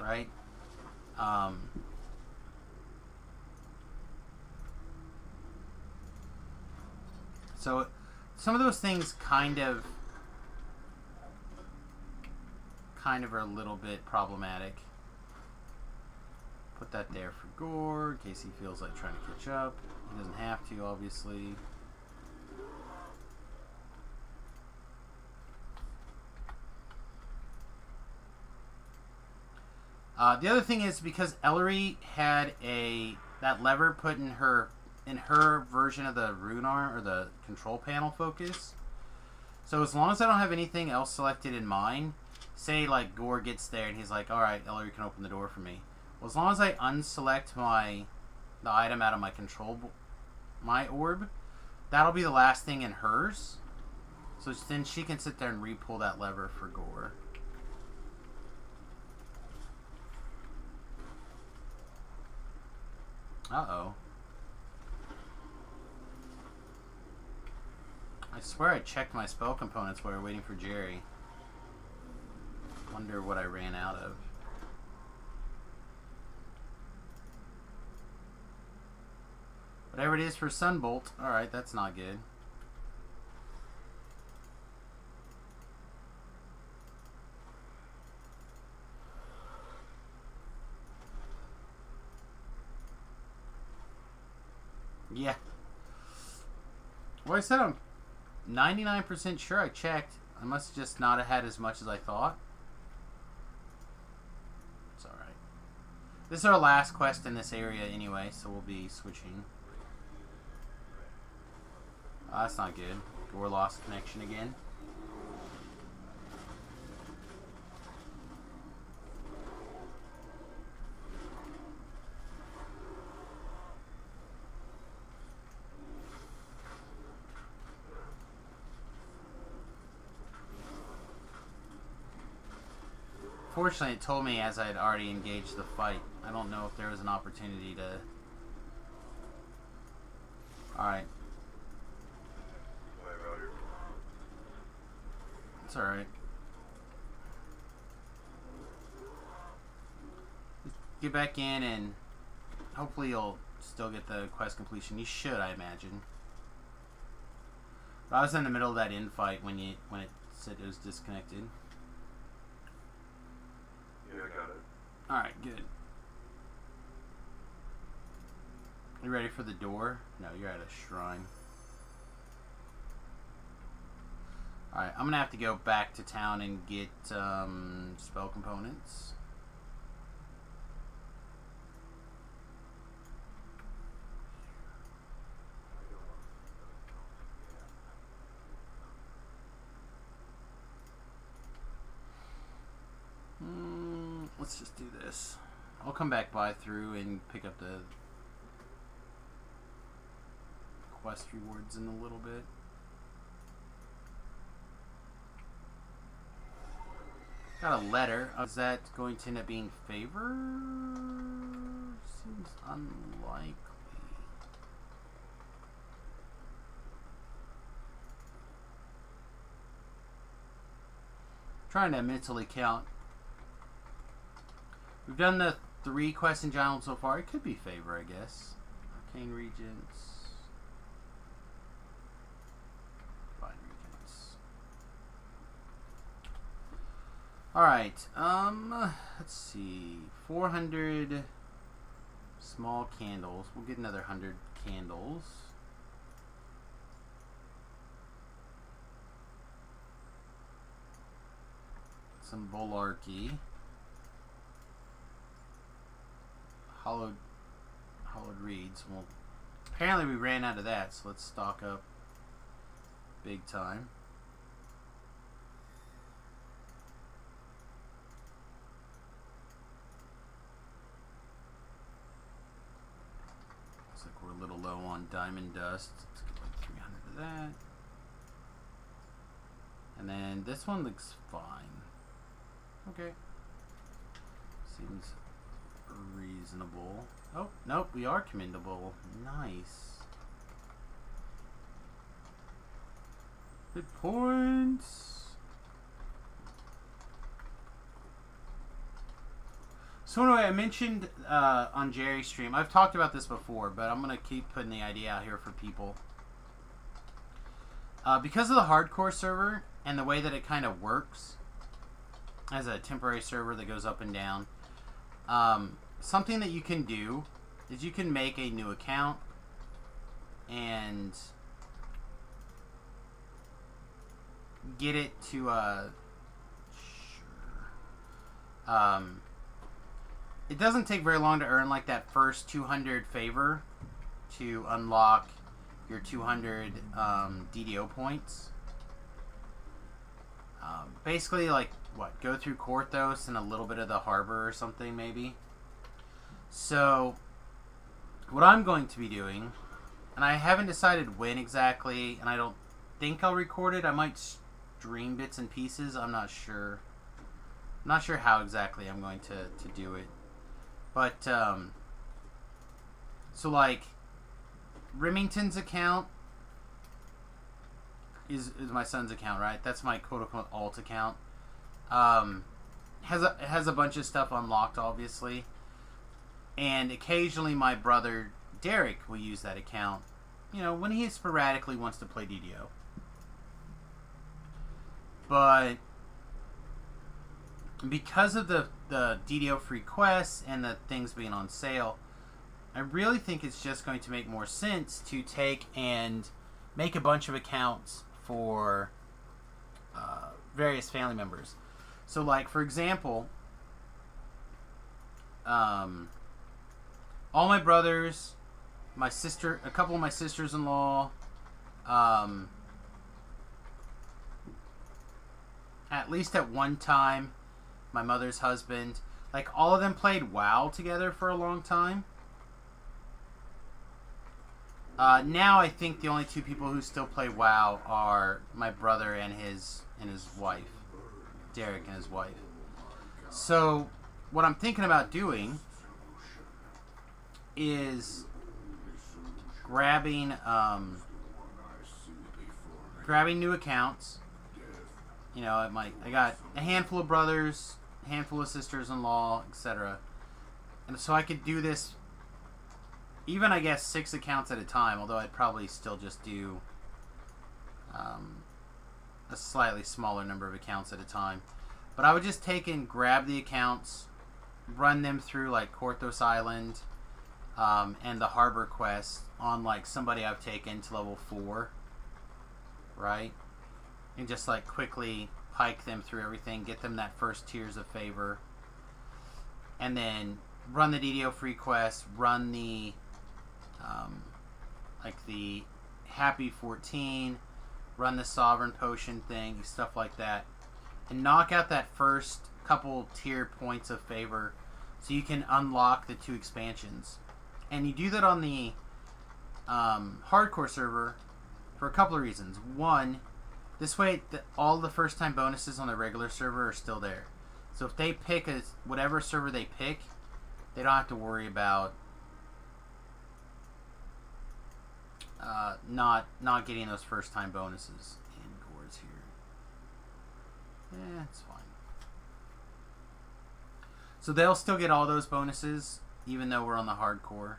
right? So some of those things kind of are a little bit problematic. Put that there for Gore in case he feels like trying to catch up. He doesn't have to, obviously. The other thing is because Ellery had that lever put in her version of the rune arm or the control panel focus. So as long as I don't have anything else selected in mine, say like Gore gets there and he's like, "All right, Ellery can open the door for me." Well, as long as I unselect the item out of my orb, that'll be the last thing in hers. So then she can sit there and re-pull that lever for Gore. Uh-oh. I swear I checked my spell components while we were waiting for Jerry. Wonder what I ran out of. Whatever it is for Sunbolt. Alright, that's not good. Yeah. Well, I said I'm 99% sure I checked. I must just not have had as much as I thought. It's alright. This is our last quest in this area anyway, so we'll be switching. Oh, that's not good. Gore lost connection again. Unfortunately, it told me as I had already engaged the fight. I don't know if there was an opportunity to... Alright. It's alright. Get back in and hopefully you'll still get the quest completion. You should, I imagine. But I was in the middle of that infight when it said it was disconnected. Yeah, I got it. Alright, good. You ready for the door? No, you're at a shrine. Alright, I'm gonna have to go back to town and get spell components. Let's just do this. I'll come back by through and pick up the quest rewards in a little bit. Got a letter. Is that going to end up being favor? Seems unlikely. Trying to mentally count. We've done the 3 quests in Giant so far. It could be favor, I guess. Arcane Regents. Divine Regents. Alright, let's see. 400 small candles. We'll get another 100 candles. Some Bolarchy. Hollowed reeds. Well, apparently we ran out of that, so let's stock up big time. Looks like we're a little low on diamond dust. Let's get like 300 of that. And then this one looks fine. Okay. Seems reasonable. Oh, nope, we are commendable. Nice. Good points. So anyway, I mentioned on Jerry's stream, I've talked about this before, but I'm going to keep putting the idea out here for people. Because of the hardcore server and the way that it kind of works as a temporary server that goes up and down, something that you can do is you can make a new account and get it to it doesn't take very long to earn like that first 200 favor to unlock your 200 DDO points. Basically, like, what, go through Korthos and a little bit of the harbor or something, maybe. So, what I'm going to be doing, and I haven't decided when exactly, and I don't think I'll record it. I might stream bits and pieces. I'm not sure. I'm not sure how exactly I'm going to do it. But, so, like, Remington's account is my son's account, right? That's my quote-unquote alt account. Has a bunch of stuff unlocked, obviously. And occasionally my brother Derek will use that account, you know, when he sporadically wants to play DDO. But because of the DDO free quests and the things being on sale, I really think it's just going to make more sense to take and make a bunch of accounts for various family members. So, like, for example, all my brothers, my sister, a couple of my sisters-in-law, at least at one time, my mother's husband, like, all of them played WoW together for a long time. Now I think the only 2 people who still play WoW are my brother and his wife, Derek and his wife. So, what I'm thinking about doing is grabbing new accounts. You know, I got a handful of brothers, a handful of sisters-in-law, etc. And so I could do this, even I guess 6 accounts at a time. Although I'd probably still just do a slightly smaller number of accounts at a time. But I would just take and grab the accounts, run them through like Korthos Island and the Harbor quest on like somebody I've taken to level 4, right? And just like quickly pike them through everything, get them that first tiers of favor, and then run the DDO free quest, run the like the Happy 14, run the Sovereign Potion thing, stuff like that, and knock out that first couple tier points of favor so you can unlock the 2 expansions. And you do that on the hardcore server for a couple of reasons. One, this way all the first time bonuses on the regular server are still there. So if they pick whatever server they pick, they don't have to worry about not getting those first time bonuses. And Gore's here. It's fine. So they'll still get all those bonuses even though we're on the hardcore.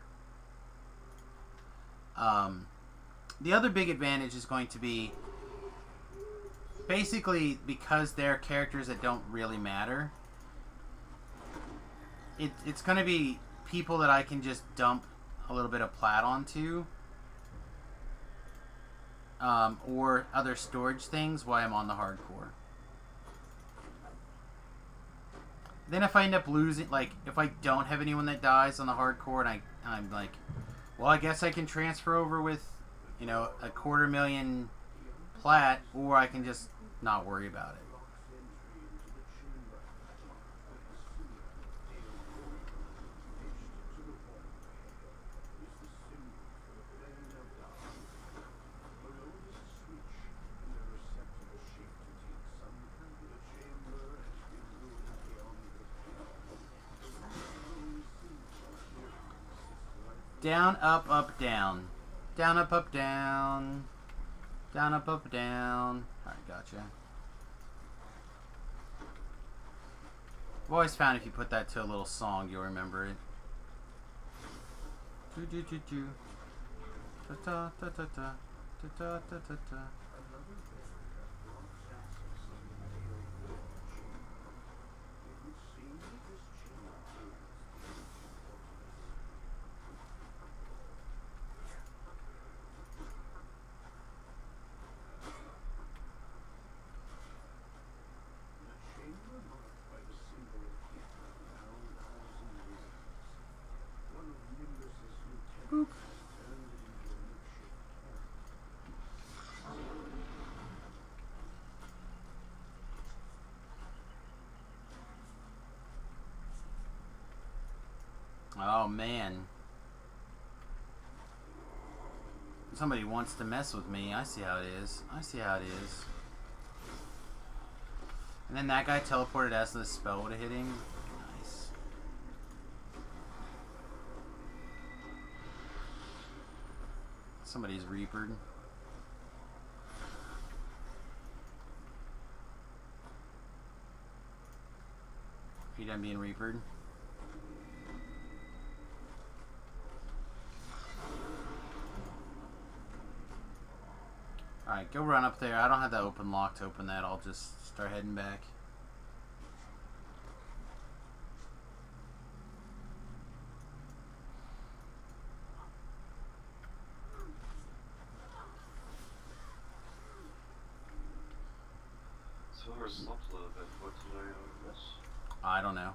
The other big advantage is going to be basically because they're characters that don't really matter. It's going to be people that I can just dump a little bit of plat onto. Or other storage things while I'm on the hardcore. Then if I end up losing, like, if I don't have anyone that dies on the hardcore and I'm like, well, I guess I can transfer over with, you know, 250,000 plat, or I can just not worry about it. Down, up, up, down. Down, up, up, down. Down, up, up, down. Alright, gotcha. I've always found if you put that to a little song, you'll remember it. Do-do-do-do. Ta-ta-ta-ta-ta. Ta-ta-ta-ta-ta. Boop. Oh man. Somebody wants to mess with me. I see how it is. I see how it is. And then that guy teleported as the spell would have hit him. Nice. Somebody's reapered. Are you done being reapered? Alright, go run up there. I don't have the open lock to open that. I'll just start heading back. So I slept a little bit. What did I miss? I don't know.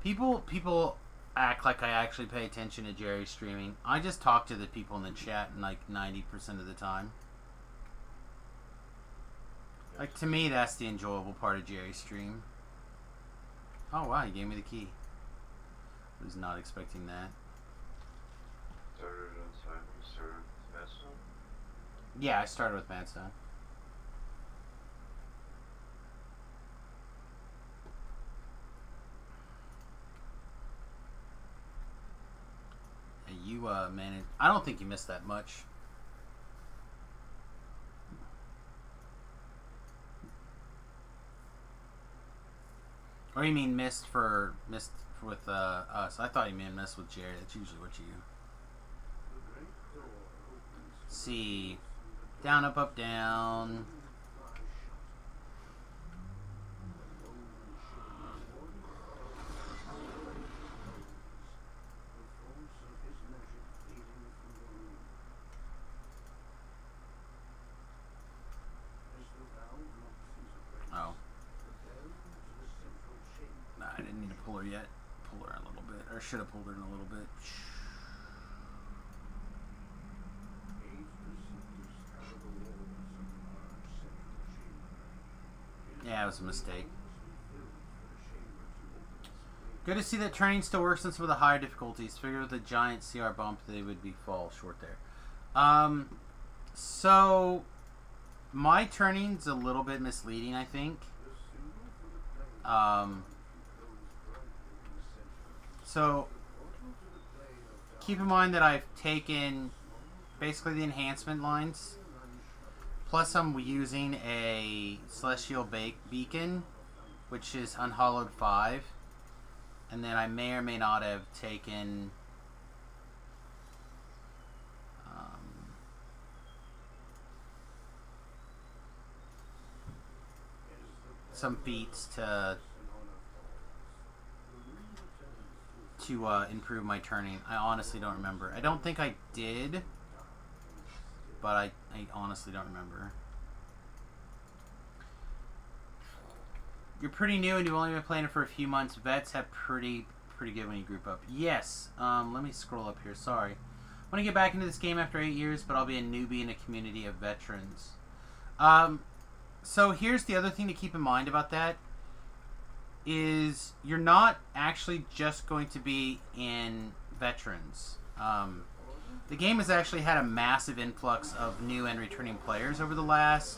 People act like I actually pay attention to Jerry's streaming. I just talk to the people in the chat like 90% of the time. Like, to me, that's the enjoyable part of Jerry's stream. Oh, wow, he gave me the key. I was not expecting that. Started on time. You started with Madstone? Yeah, I started with Madstone. you managed. I don't think you missed that much. Or you mean missed with us? I thought you meant missed with Jared. That's usually what you. See, down, up, up, down. Oh. Nah, I didn't need to pull her yet. Pull her a little bit. Or should have pulled her in a little bit. Yeah, it was a mistake. Good to see that training still works on some of the higher difficulties. Figured with a giant CR bump they would be fall short there. So my turning's a little bit misleading, I think. So keep in mind that I've taken basically the enhancement lines. Plus I'm using a Celestial Beacon, which is Unhallowed 5. And then I may or may not have taken some feats to improve my turning. I honestly don't remember. I don't think I did, but I honestly don't remember. You're pretty new and you've only been playing it for a few months. Vets have pretty good when you group up. Yes. Let me scroll up here. Sorry. I want to get back into this game after 8 years, but I'll be a newbie in a community of veterans. So here's the other thing to keep in mind about that. Is you're not actually just going to be in veterans. The game has actually had a massive influx of new and returning players over the last,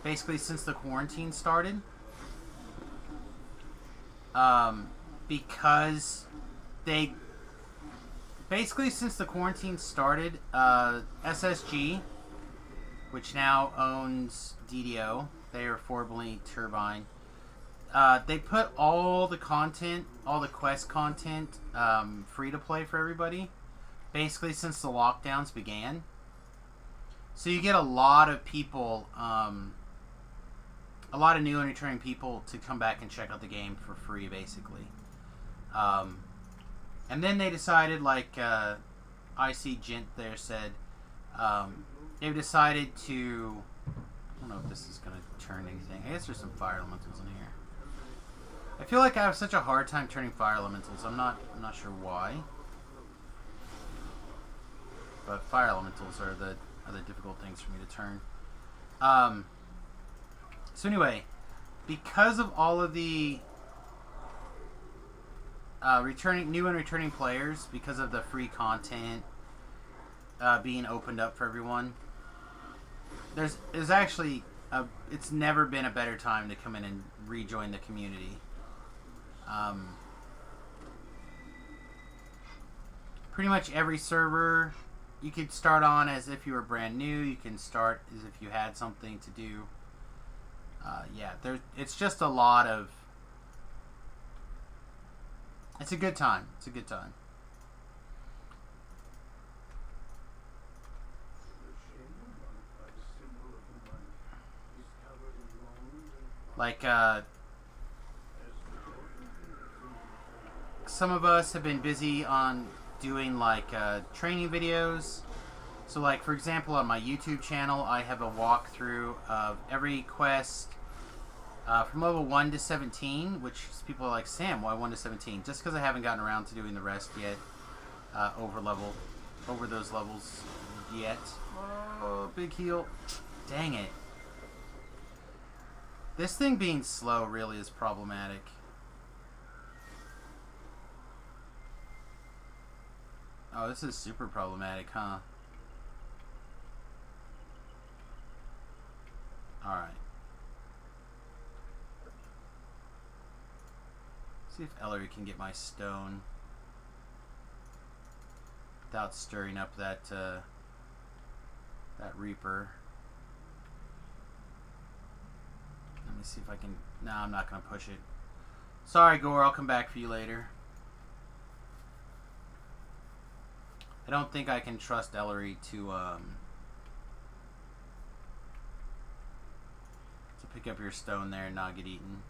basically since the quarantine started. Because they, basically since the quarantine started, SSG, which now owns DDO, they are formerly Turbine, they put all the content, all the quest content, free to play for everybody, basically since the lockdowns began. So you get a lot of people, a lot of new and returning people to come back and check out the game for free, basically. And then they decided, like I see Gent there said, they've decided to, I don't know if this is going to turn anything. I guess there's some fire elementals in here. I feel like I have such a hard time turning fire elementals. I'm not sure why. But fire elementals are the difficult things for me to turn. So anyway, because of all of the new and returning players, because of the free content being opened up for everyone, there's actually it's never been a better time to come in and rejoin the community. Pretty much every server you could start on as if you were brand new. You can start as if you had something to do. Yeah, it's just a lot of. It's a good time. It's a good time. Like, some of us have been busy on doing, like, training videos. So, like, for example, on my YouTube channel, I have a walkthrough of every quest from level 1 to 17, which people are like, Sam, why 1 to 17? Just because I haven't gotten around to doing the rest yet, over those levels yet. Oh, big heal. Dang it. This thing being slow really is problematic. Oh, this is super problematic, huh? Alright. See if Ellery can get my stone. without stirring up that that Reaper. Let me see if I can. No, I'm not gonna push it. Sorry, Gore. I'll come back for you later. I don't think I can trust Ellery to pick up your stone there and not get eaten.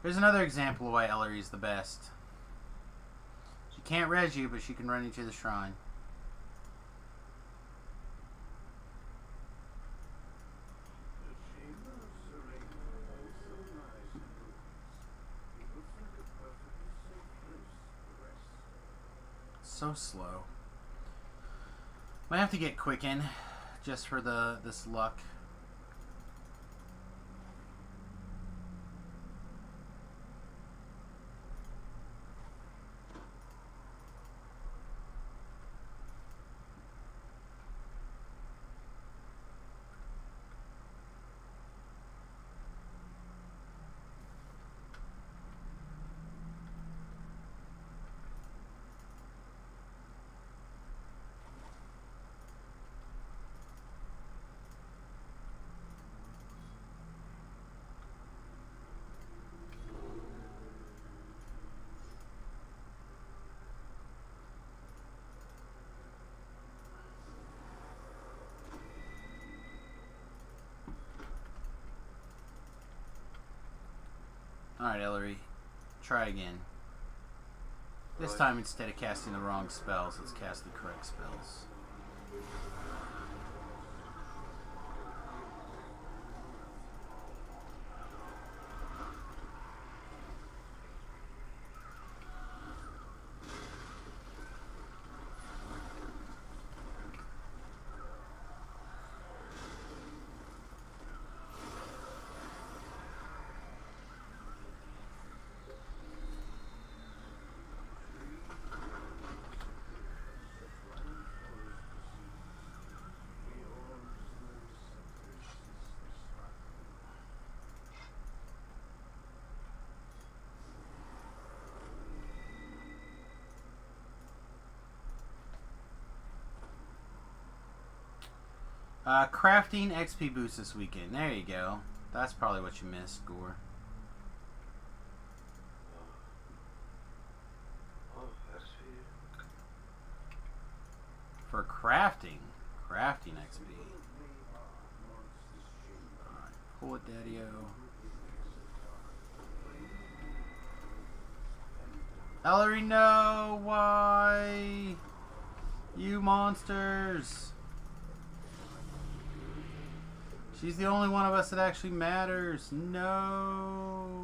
Here's another example of why Ellery's the best. She can't res you, but she can run you to the shrine. So slow. Might have to get Quicken just for this luck. Alright, Ellery. Try again. This time, instead of casting the wrong spells, let's cast the correct spells. Crafting XP boost this weekend. There you go. That's probably what you missed, Gore. For crafting. Crafting XP. Alright, pull it, Daddy-o. Ellery, no! Why? You monsters! She's the only one of us that actually matters. No.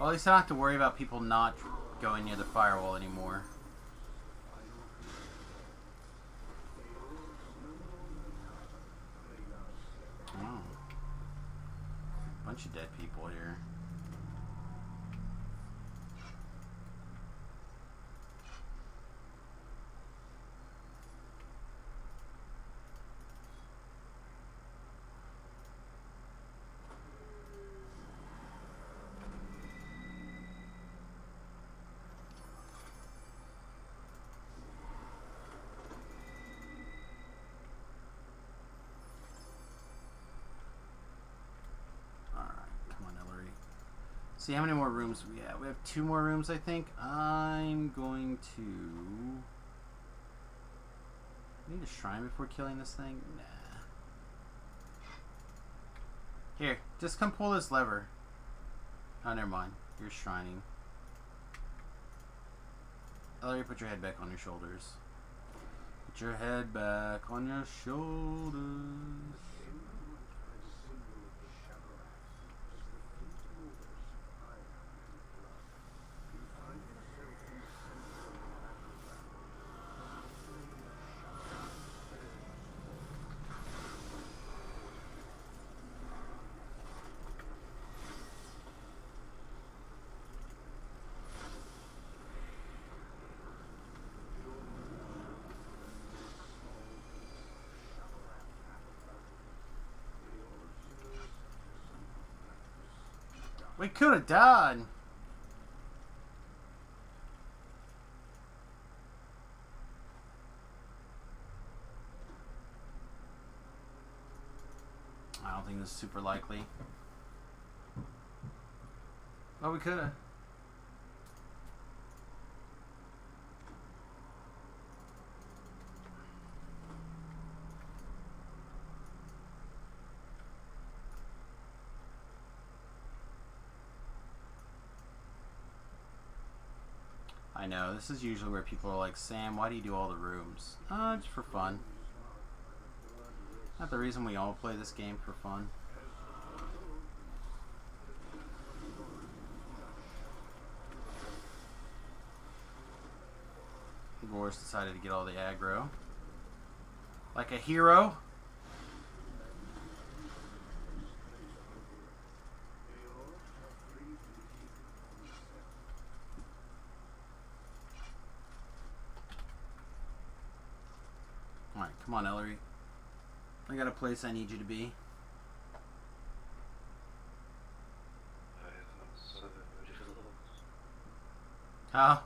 Well, at least I don't have to worry about people not going near the firewall anymore. Oh. Bunch of dead people here. See how many more rooms we have. We have 2 more rooms, I think. I'm going to... Need a shrine before killing this thing? Nah. Here, just come pull this lever. Oh, never mind. You're shrining. Ellery, put your head back on your shoulders. Put your head back on your shoulders. We could have died. I don't think this is super likely. Oh, we could have. I know, this is usually where people are like, Sam, why do you do all the rooms? Just for fun. Not the reason we all play this game, for fun. Gorse decided to get all the aggro. Like a hero. Alright, come on, Ellery. I got a place I need you to be. Huh?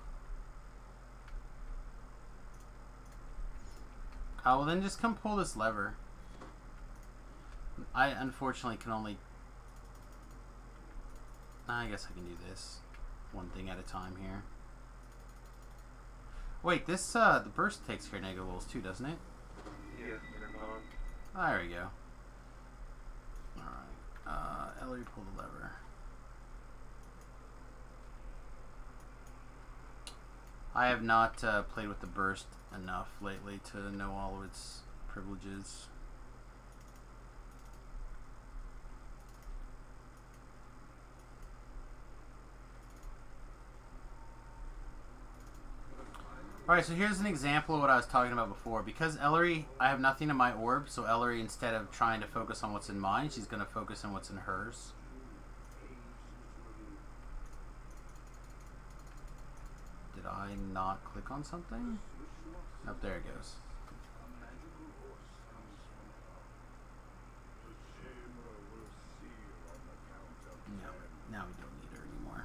Oh, well then just come pull this lever. I unfortunately can only... I guess I can do this. One thing at a time here. Wait, this, the burst takes care of negative rolls too, doesn't it? Yeah, they're not. Oh, there we go. Alright. Ellery, pull the lever. I have not played with the burst enough lately to know all of its privileges. Alright, so here's an example of what I was talking about before. Because Ellery, I have nothing in my orb, so Ellery, instead of trying to focus on what's in mine, she's going to focus on what's in hers. Did I not click on something? Up there it goes. No, now we don't need her anymore.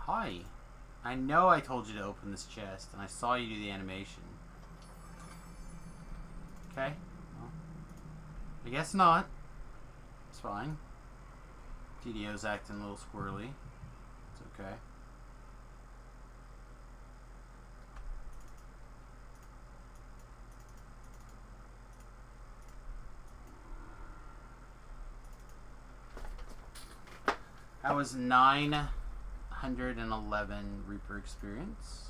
Hi. I know I told you to open this chest, and I saw you do the animation. Okay. Well, I guess not. It's fine. TDO's acting a little squirrely. It's okay. That was 911 Reaper experience.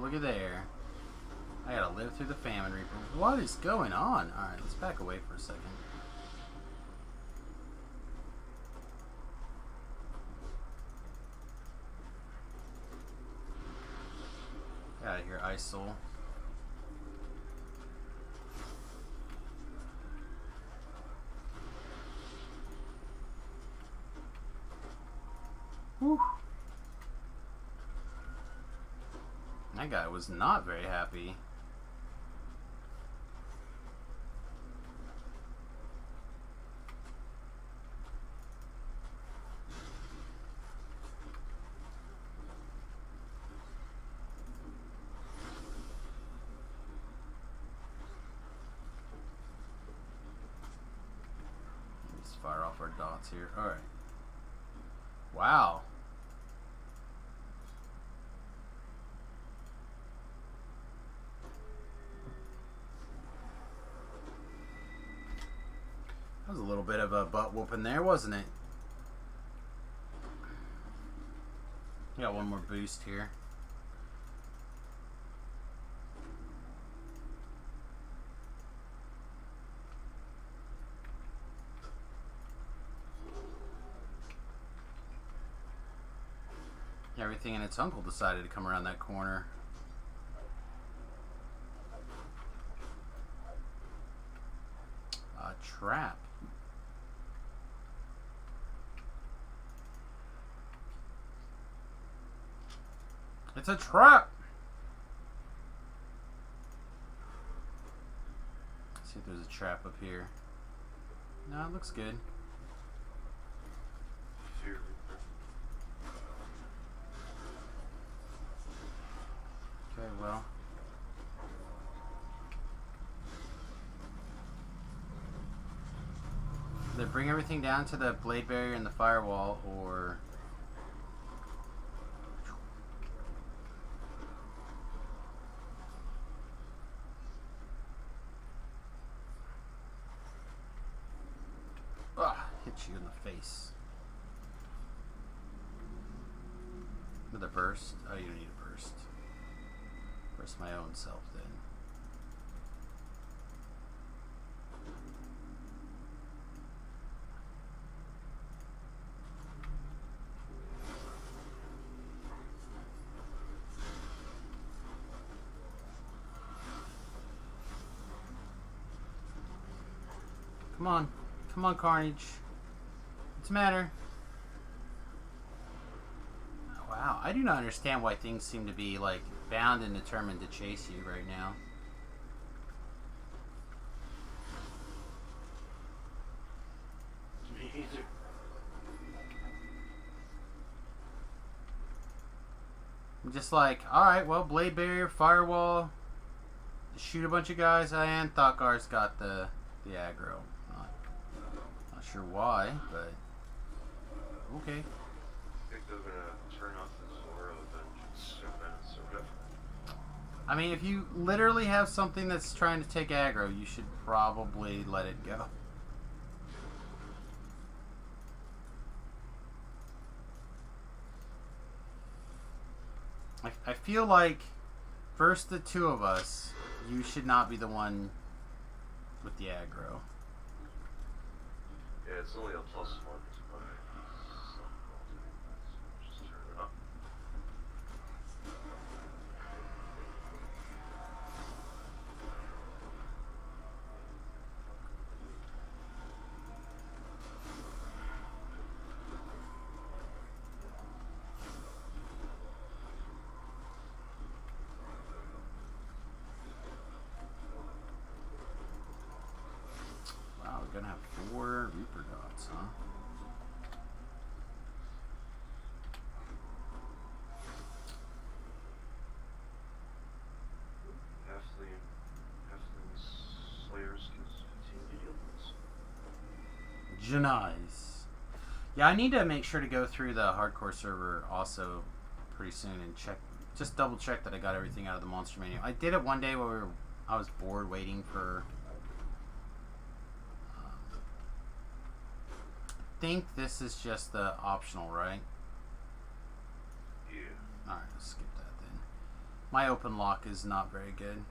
Look at there. I gotta live through the famine reaper. What is going on? Alright, let's back away for a second. Get out of here, Ice Soul. Whew. That guy was not very happy. Let's fire off our dots here. Alright. Wow. That was a little bit of a butt whooping there, wasn't it? Got one more boost here. Everything and its uncle decided to come around that corner. A trap. It's a trap! Let's see if there's a trap up here. No, it looks good. Fear Okay, well. Either bring everything down to the blade barrier and the firewall, or... hit you in the face. With a burst? Oh, you don't need a burst. Burst my own self then. Come on. Come on, Carnage. What's the matter? Wow, I do not understand why things seem to be, like, bound and determined to chase you right now. me either. I'm just like, alright, well, blade barrier, firewall, shoot a bunch of guys, and Thakkar's got the aggro. Not sure why, but okay. I think they're gonna turn off the Zora Vengeance soon, sort of. I mean, if you literally have something that's trying to take aggro, you should probably let it go. I feel like, first the two of us, you should not be the one with the aggro. Yeah, it's only a +1 to my just turn it up. Wow, we're gonna have 4 Reaper dots, huh? Halfling Slayers gives 15 heals. Nice. Yeah, I need to make sure to go through the hardcore server also pretty soon and check, just double check that I got everything out of the monster menu. I did it one day where I was bored waiting for. I think this is just the optional, right? Yeah. Alright, let's skip that then. My open lock is not very good.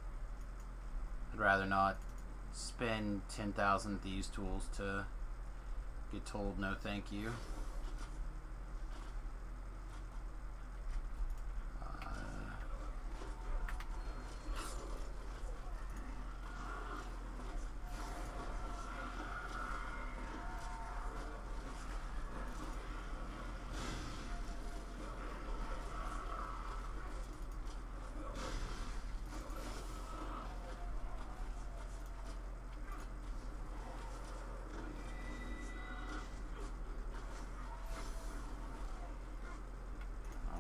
I'd rather not spend 10,000 Thieves tools to get told no thank you.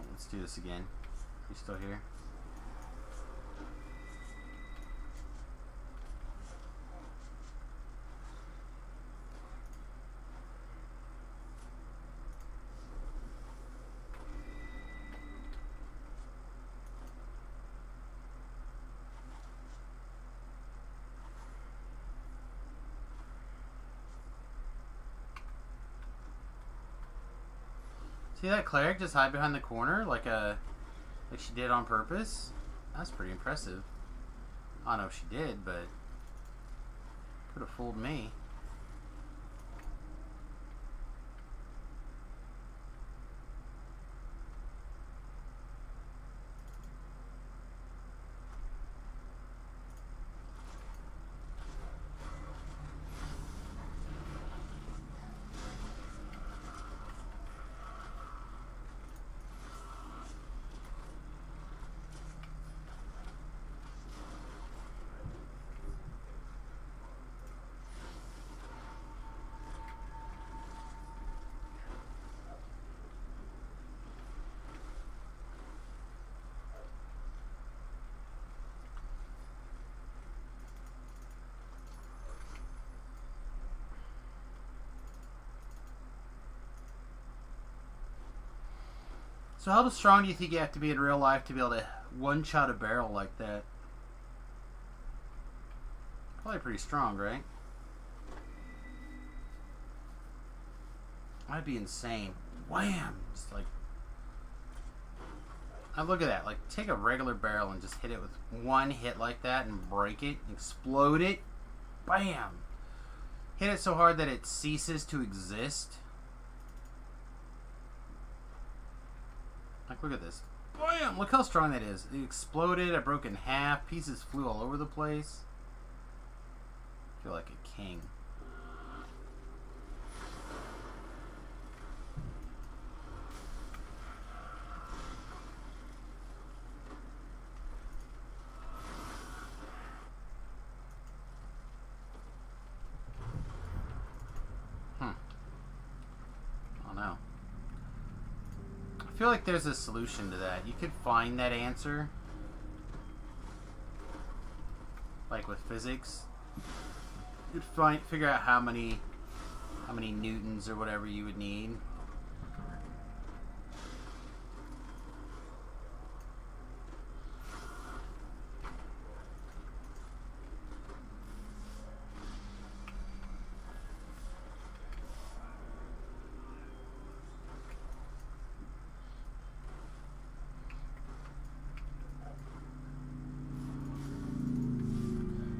Let's do this again. You still here? See that cleric just hide behind the corner like she did on purpose? That's pretty impressive. I don't know if she did, but could have fooled me. So how strong do you think you have to be in real life to be able to one-shot a barrel like that? Probably pretty strong, right? I'd be insane. Wham! Just like... Now look at that. Like, take a regular barrel and just hit it with one hit like that and break it, explode it. Bam! Hit it so hard that it ceases to exist. Like, look at this. Bam! Look how strong that is. It exploded. I broke in half. Pieces flew all over the place. I feel like a king. I feel like there's a solution to that. You could find that answer, like with physics. You'd figure out how many newtons or whatever you would need.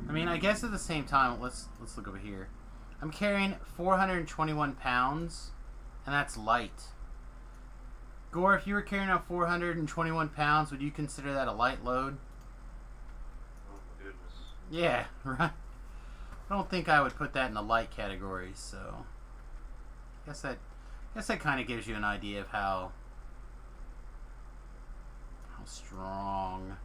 I mean, I guess at the same time, let's look over here. I'm carrying 421 pounds, and that's light. Gore, if you were carrying out 421 pounds, would you consider that a light load? Oh my goodness. Yeah, right. I don't think I would put that in the light category, so I guess that kind of gives you an idea of how strong.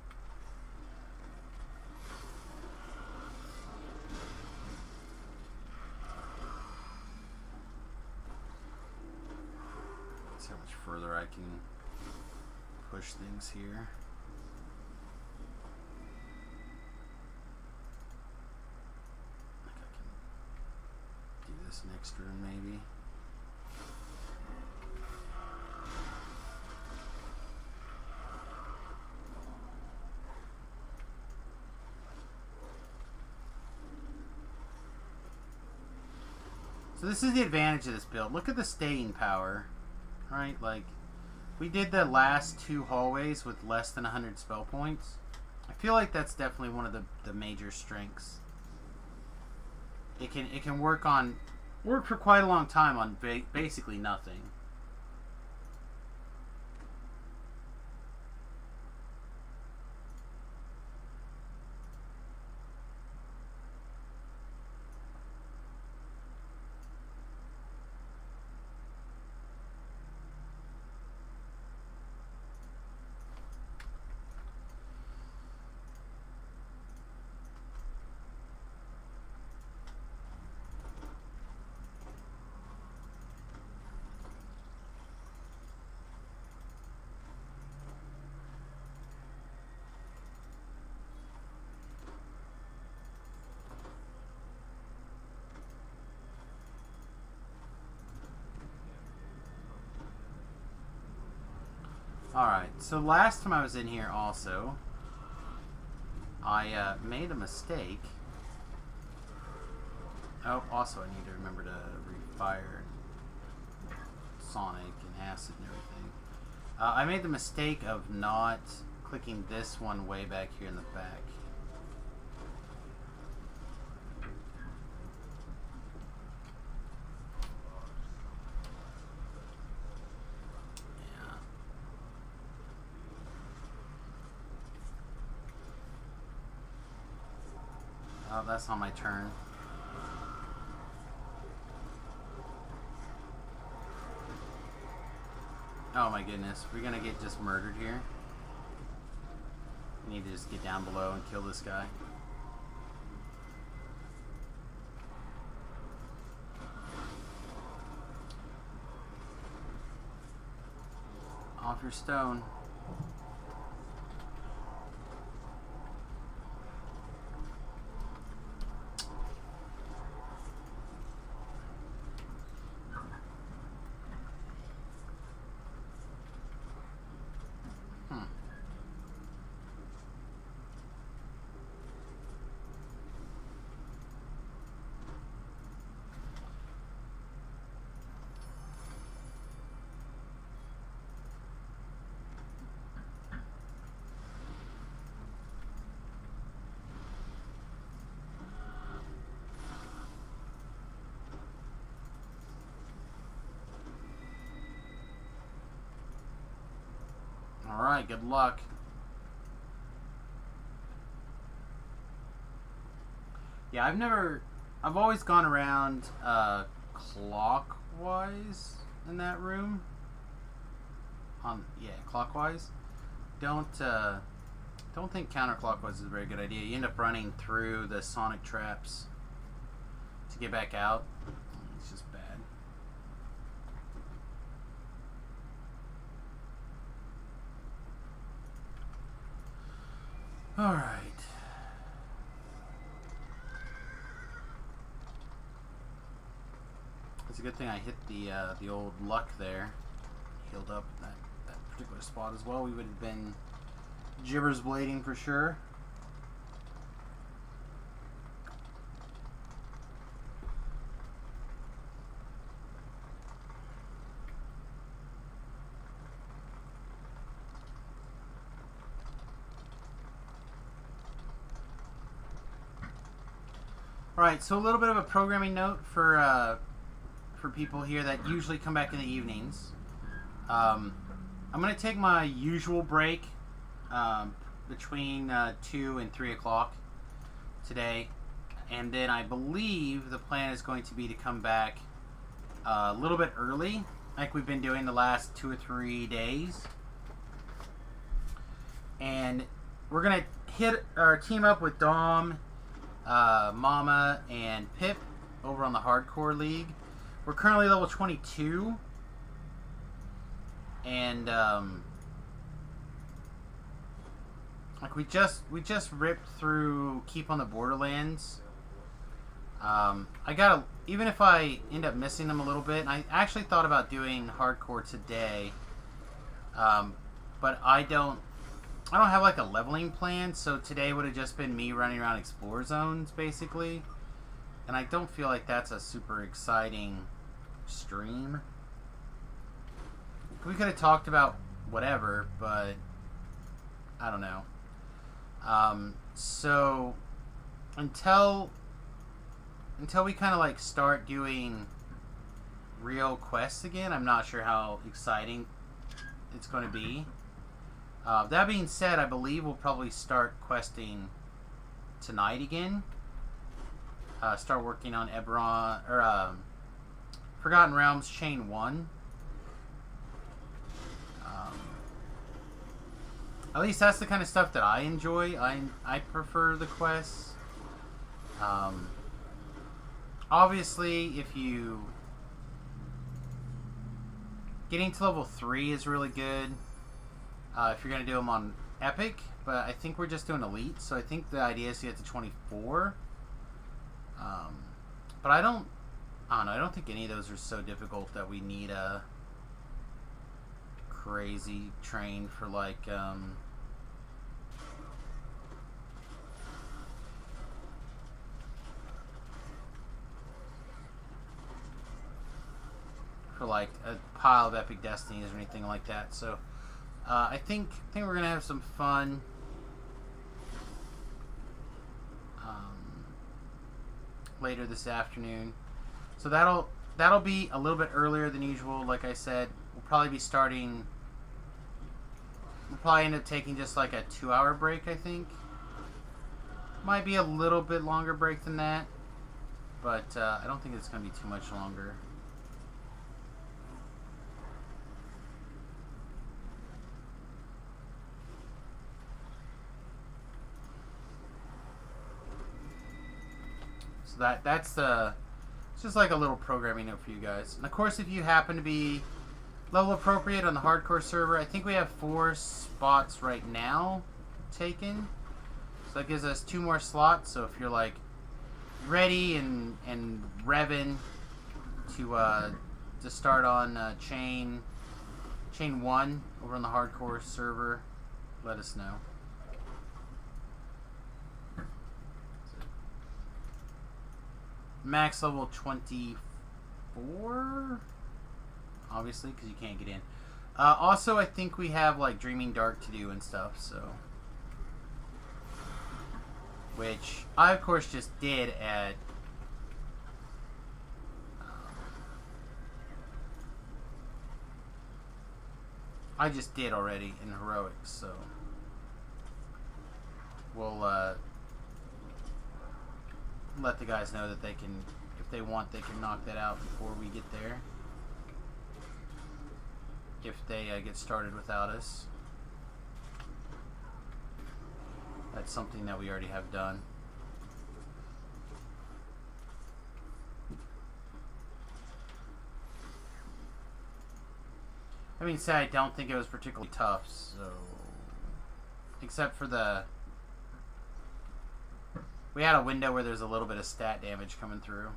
How much further I can push things here. I think I can do this next room maybe. So this is the advantage of this build. Look at the staying power. Right, like We did the last 2 hallways with less than 100 spell points. I feel like that's definitely one of the major strengths. It can work for quite a long time on basically nothing. Alright, so last time I was in here also, I made a mistake. Oh, also I need to remember to refire Sonic and Acid and everything. I made the mistake of not clicking this one way back here in the back. Oh, that's on my turn. Oh my goodness, we're gonna get just murdered here. We need to just get down below and kill this guy. Off your stone. Alright, good luck. Yeah, I've always gone around clockwise in that room. Yeah, clockwise. Don't think counterclockwise is a very good idea. You end up running through the sonic traps to get back out. It's just bad. All right. It's a good thing I hit the old luck there. Healed up that particular spot as well. We would have been gibbers blading for sure. Alright, so a little bit of a programming note for people here that usually come back in the evenings. I'm going to take my usual break between 2 and 3 o'clock today. And then I believe the plan is going to be to come back a little bit early, like we've been doing the last 2 or 3 days. And we're going to hit our team up with Dom, Mama, and Pip over on the Hardcore League. We're currently level 22. And like we just ripped through Keep on the Borderlands. Even if I end up missing them a little bit, and I actually thought about doing hardcore today, but I don't have like a leveling plan, so today would have just been me running around Explore Zones basically, and I don't feel like that's a super exciting stream. We could have talked about whatever, but I don't know. So until we kind of like start doing real quests again, I'm not sure how exciting it's going to be. That being said, I believe we'll probably start questing tonight again. Start working on Eberron or Forgotten Realms Chain 1. At least that's the kind of stuff that I enjoy. I prefer the quests. Obviously, if you... Getting to level 3 is really good. If you're going to do them on Epic. But I think we're just doing Elite. So I think the idea is to get to 24. But I don't know. I don't think any of those are so difficult that we need a crazy train for like a pile of epic destinies or anything like that. So I think we're gonna have some fun. Later this afternoon, so that'll be a little bit earlier than usual. Like I said, we'll probably be starting. We'll probably end up taking just like a 2-hour break. I think might be a little bit longer break than that, but I don't think it's gonna be too much longer. So that's it's just like a little programming note for you guys. And of course, if you happen to be level appropriate on the hardcore server, I think we have 4 spots right now taken. So that gives us 2 more slots. So if you're like ready and revving to start on chain 1 over on the hardcore server, let us know. Max level 24, obviously, because you can't get in. Also, I think we have like Dreaming Dark to do and stuff, so, which I of course just did at I just did already in Heroics, so we'll let the guys know that they can, if they want, they can knock that out before we get there. If they get started without us. That's something that we already have done. I mean, say I don't think it was particularly tough, so... Except for the... We had a window where there's a little bit of stat damage coming through.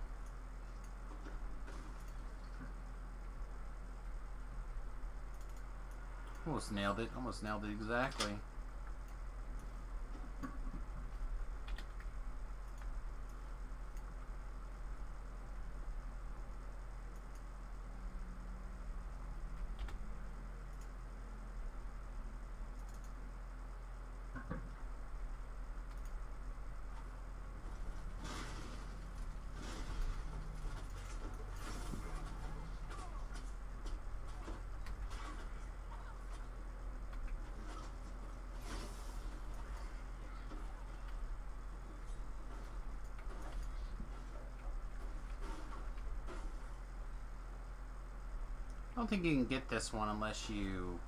Almost nailed it. Almost nailed it exactly. I don't think you can get this one unless you...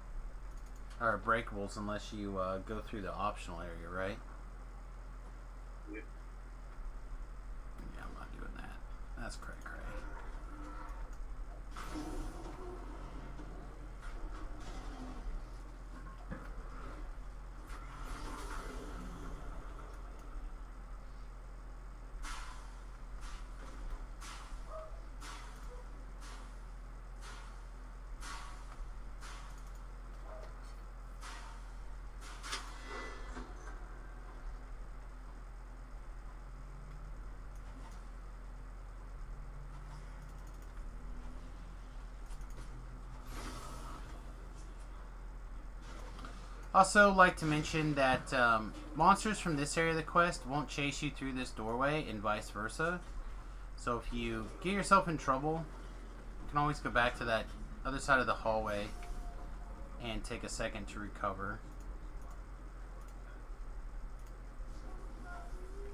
or breakables unless you go through the optional area, right? Yeah. Yeah, I'm not doing that. That's cray cray. Also, like to mention that monsters from this area of the quest won't chase you through this doorway and vice versa. So if you get yourself in trouble, you can always go back to that other side of the hallway and take a second to recover.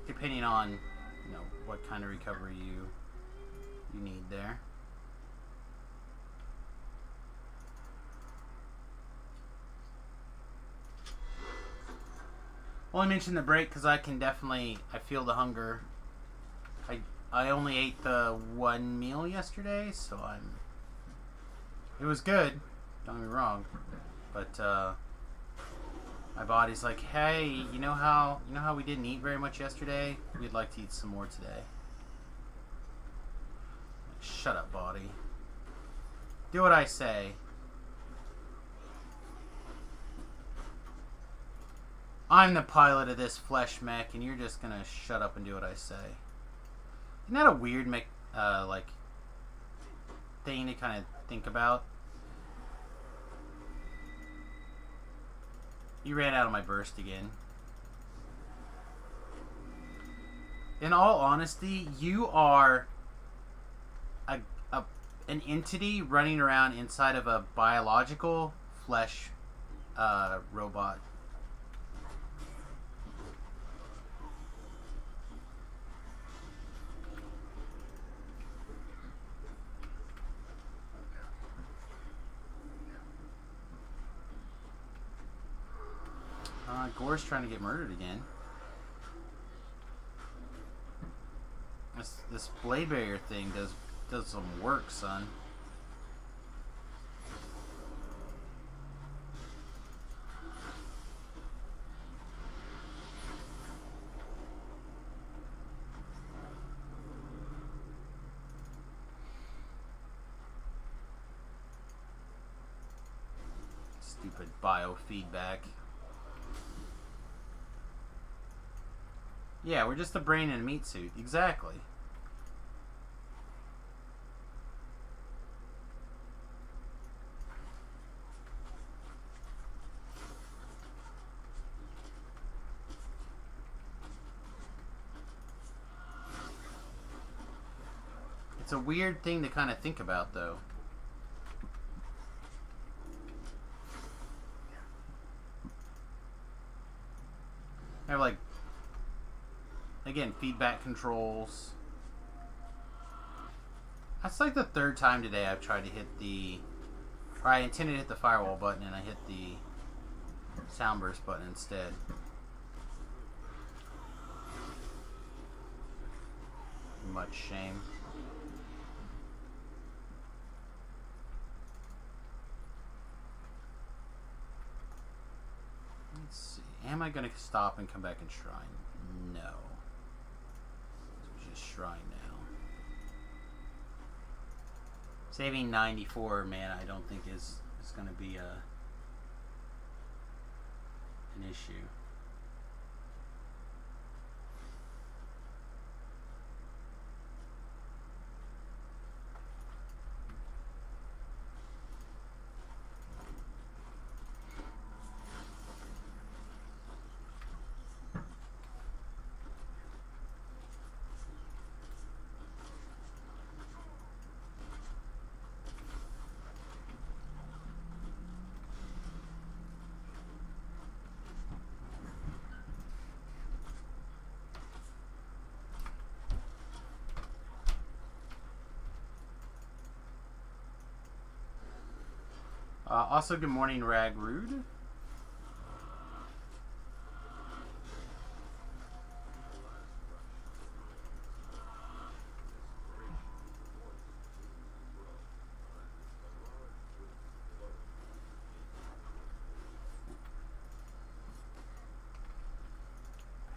Depending on, you know, what kind of recovery you need there. Only mention the break because I feel the hunger. I only ate the one meal yesterday, so it was good, don't get me wrong, but my body's like, hey, you know how we didn't eat very much yesterday? We'd like to eat some more today. Like, shut up, body. Do what I say. I'm the pilot of this flesh mech, and you're just gonna shut up and do what I say. Isn't that a weird like thing to kind of think about? You ran out of my burst again. In all honesty, you are an entity running around inside of a biological flesh robot. Gore's trying to get murdered again. This blade barrier thing does some work, son. Stupid biofeedback. Yeah, we're just a brain in a meat suit. Exactly. It's a weird thing to kind of think about, though. I have, like, again, feedback controls. That's like the third time today I've tried to hit I intended to hit the firewall button and I hit the soundburst button instead. Much shame. Let's see. Am I going to stop and come back and shrine? No. So just shrine now. Saving 94 mana I don't think is going to be an issue. Also, good morning, Ragrude.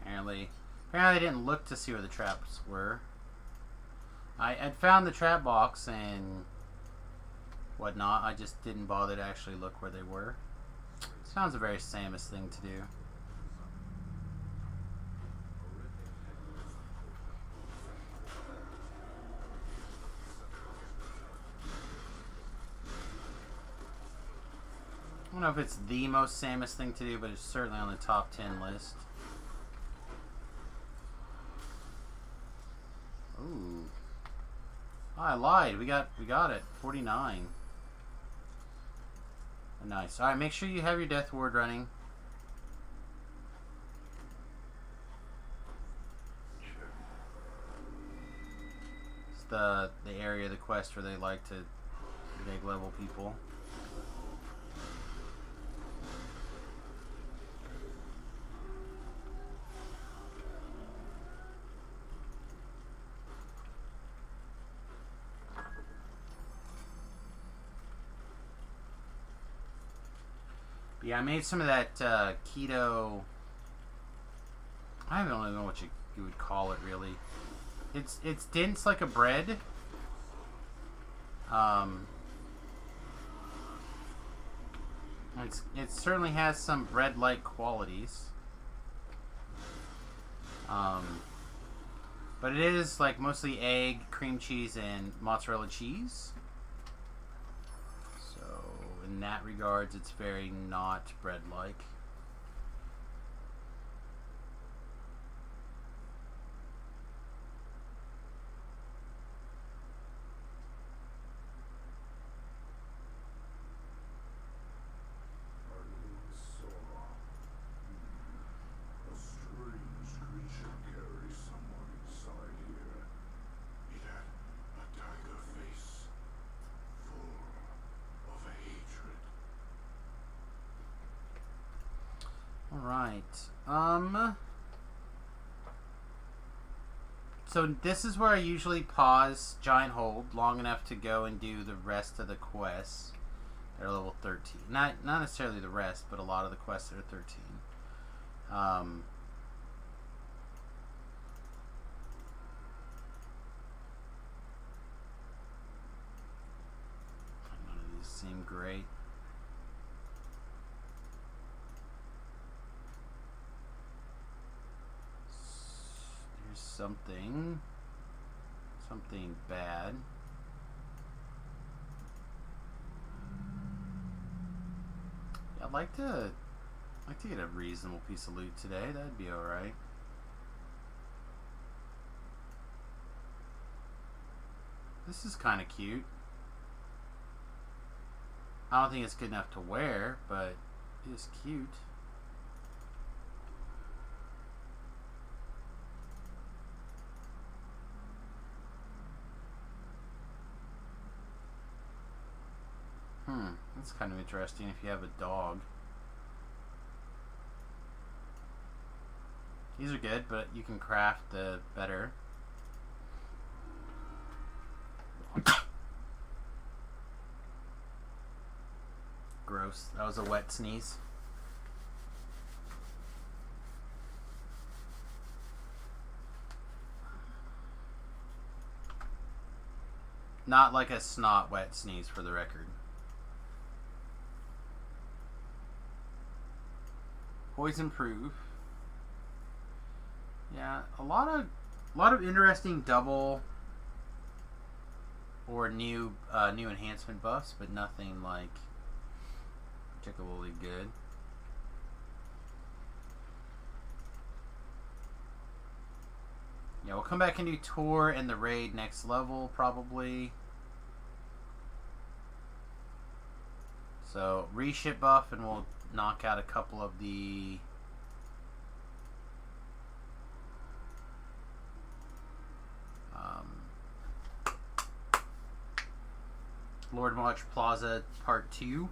Apparently I didn't look to see where the traps were. I had found the trap box and whatnot. I just didn't bother to actually look where they were. Sounds a very Samus thing to do. know if it's the most Samus thing to do, but it's certainly on the top 10 list. Ooh. Oh, I lied. We got it. 49. Nice. Alright, make sure you have your Death Ward running. Sure. It's the area of the quest where they like to big level people. Yeah, I made some of that keto. I don't even know what you would call it really. It's dense like a bread. It certainly has some bread-like qualities. But it is like mostly egg, cream cheese, and mozzarella cheese. So in that regards, it's very not bread-like. Alright, so this is where I usually pause Giant Hold long enough to go and do the rest of the quests that are level 13. Not necessarily the rest, but a lot of the quests that are 13. None of these seem great. Something bad. Yeah, I'd like to get a reasonable piece of loot today. That'd be alright. This is kind of cute. I don't think it's good enough to wear, but it is cute. That's kind of interesting if you have a dog. These are good, but you can craft the better. Gross. That was a wet sneeze. Not like a snot wet sneeze, for the record. Poison proof. Yeah, a lot of interesting double or new enhancement buffs, but nothing like particularly good. Yeah, we'll come back and do tour and the raid next level probably. So reship buff, and we'll knock out a couple of the Lord March Plaza Part 2.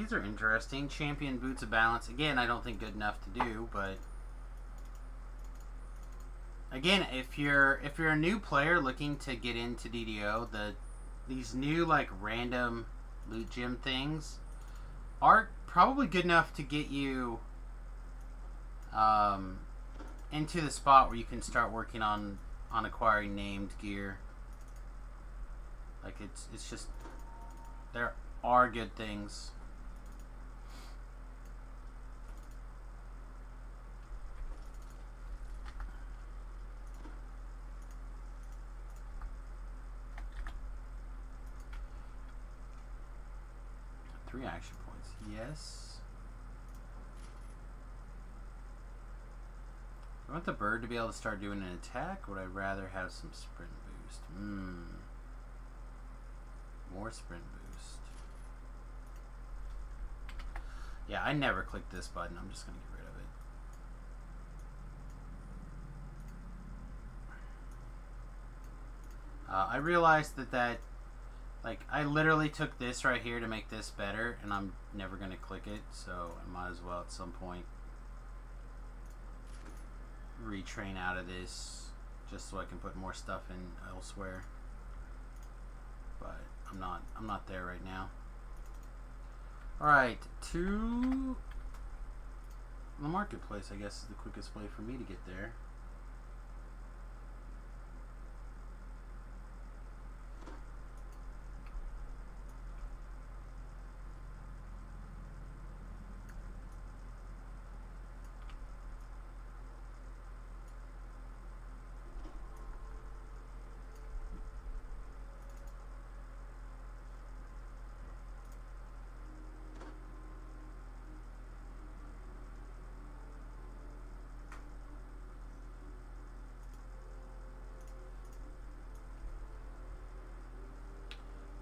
these are interesting. Champion Boots of Balance. Again, I don't think good enough to do, but again, if you're a new player looking to get into DDO, these new like random loot gem things are probably good enough to get you into the spot where you can start working on acquiring named gear. Like it's just, there are good things. Three action points, yes. I want the bird to be able to start doing an attack, or would I rather have some sprint boost? More sprint boost. Yeah, I never clicked this button. I'm just going to get rid of it. I realized that like, I literally took this right here to make this better, and I'm never going to click it, so I might as well at some point retrain out of this just so I can put more stuff in elsewhere. But I'm not there right now. Alright, to the marketplace, I guess, is the quickest way for me to get there.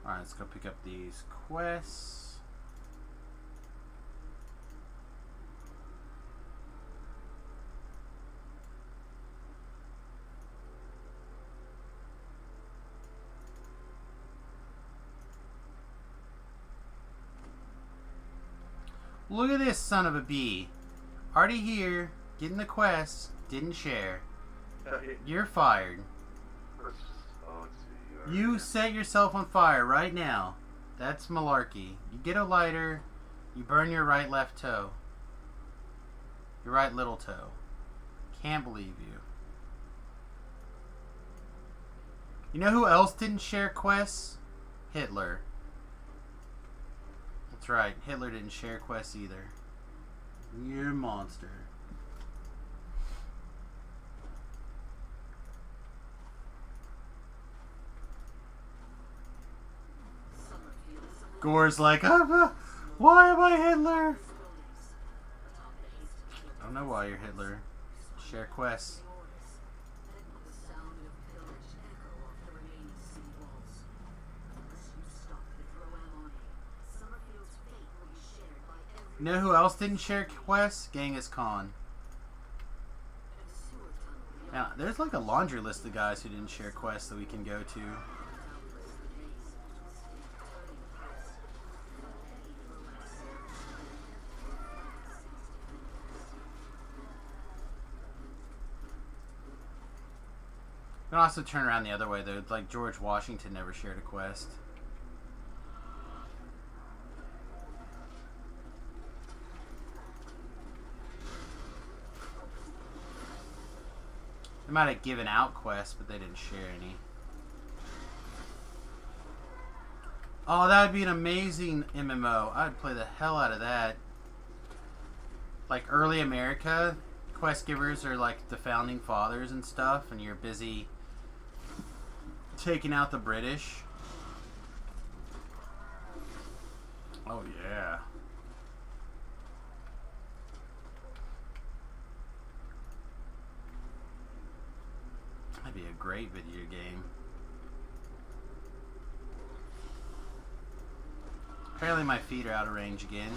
Alright, let's go pick up these quests. Look at this son of a bee. Already here, getting the quest, didn't share. You're fired. You set yourself on fire right now. That's malarkey. You get a lighter, you burn your right left toe. Your right little toe. Can't believe you. You know who else didn't share quests? Hitler. That's right, Hitler didn't share quests either. You're a monster. Gore's like, why am I Hitler? I don't know why you're Hitler. Share quests. You know who else didn't share quests? Genghis Khan. Now, there's like a laundry list of guys who didn't share quests that we can go to. You can also turn around the other way though, like George Washington never shared a quest. They might have given out quests, but they didn't share any. Oh, that would be an amazing MMO. I'd play the hell out of that. Like early America, quest givers are like the founding fathers and stuff, and you're busy taking out the British. Oh yeah. That'd be a great video game. Apparently my feet are out of range again.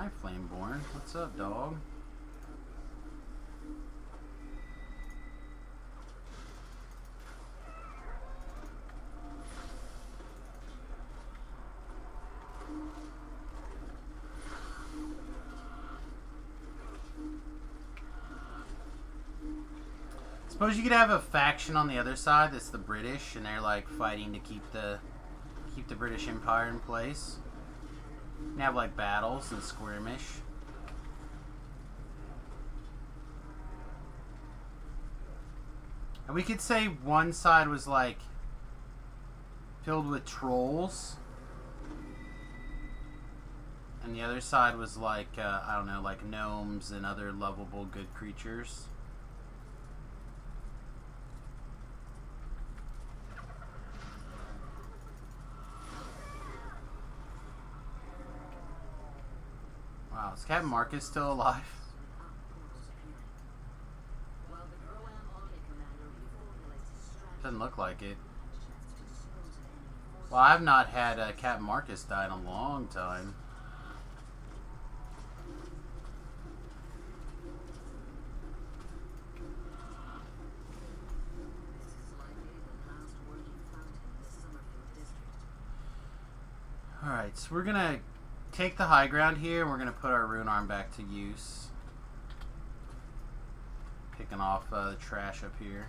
Hi, Flameborn. What's up, dog? Suppose you could have a faction on the other side that's the British, and they're like fighting to keep the British Empire in place. And have like battles and skirmish. And we could say one side was like filled with trolls, and the other side was like I don't know, like gnomes and other lovable good creatures. Wow, is Captain Marcus still alive? Doesn't look like it. Well, I've not had Captain Marcus die in a long time. Alright, so we're gonna take the high ground here, and we're going to put our rune arm back to use. Picking off the trash up here.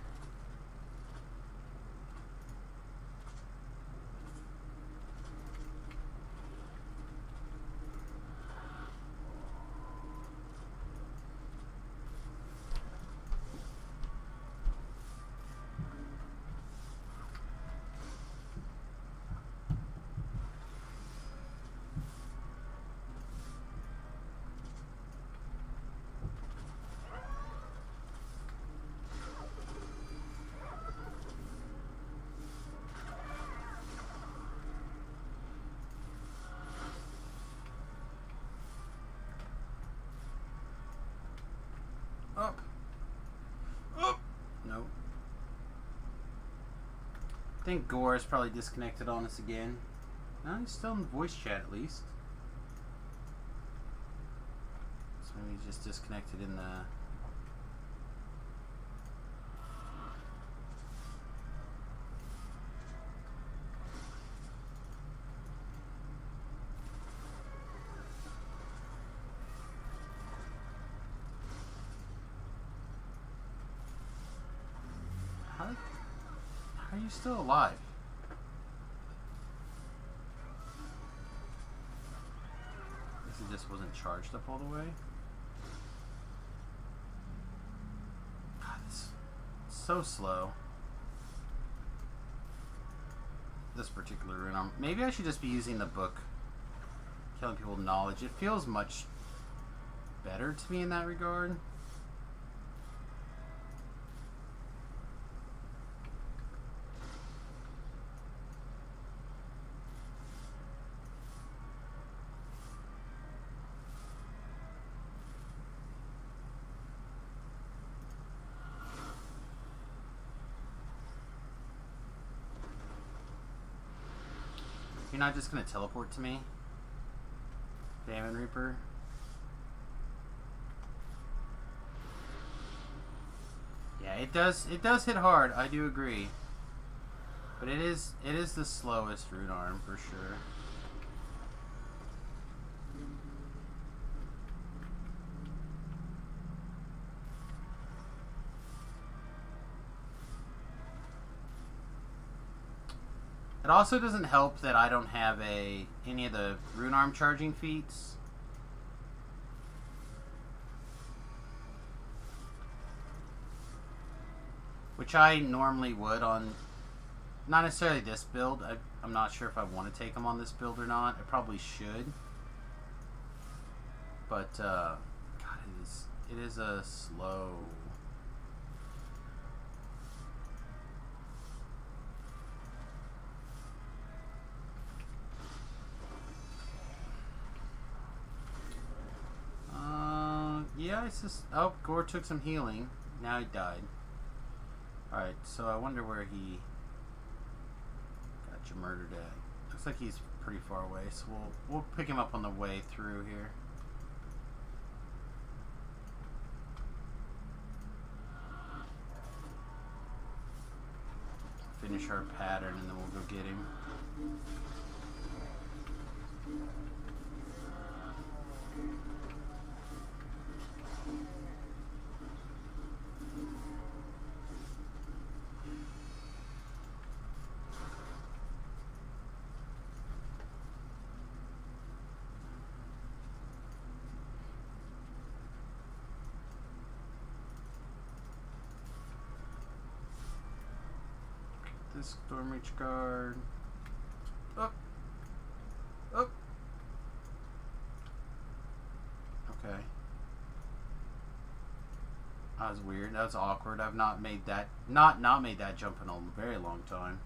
Up. Up. Nope. I think Gore is probably disconnected on us again. No, he's still in the voice chat at least. So maybe he's just disconnected in the... How are you still alive? Guess it just wasn't charged up all the way. God, it's so slow. This particular rune arm. Maybe I should just be using the book. Killing people with knowledge. It feels much better to me in that regard. You're not just gonna teleport to me? Famine Reaper? Yeah, it does hit hard, I do agree. But it is the slowest rune arm for sure. It also doesn't help that I don't have any of the rune arm charging feats. Which I normally would on, not necessarily this build. I'm not sure if I want to take them on this build or not. I probably should. But, God, it is a slow... Yeah, it's just... Oh, Gore took some healing. Now he died. Alright, so I wonder where he got you murdered at. Looks like he's pretty far away, so we'll pick him up on the way through here. finish our pattern and then we'll go get him. This storm reach guard. Up. Up. Okay. That was weird. That was awkward. I've not made that not made that jump in a very long time.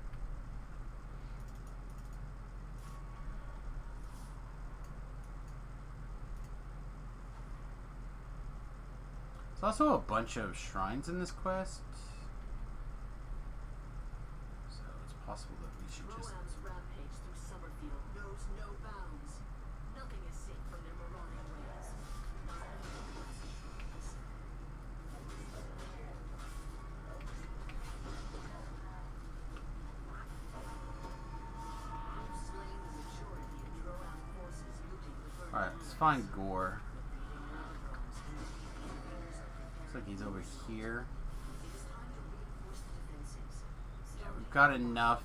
There's also a bunch of shrines in this quest. Possible that we should just rampage through Summerfield knows no bounds. Nothing is safe from their marauding ways. Slain the majority of Drow forces looting the burning. Alright, let's find Gore. Looks like he's over here. We've got enough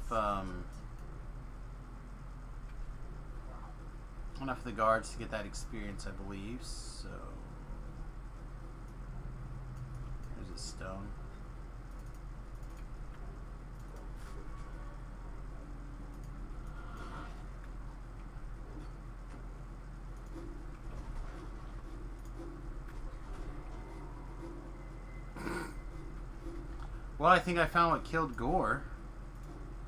enough of the guards to get that experience, I believe. So there's a stone. Well, I think I found what killed Gore.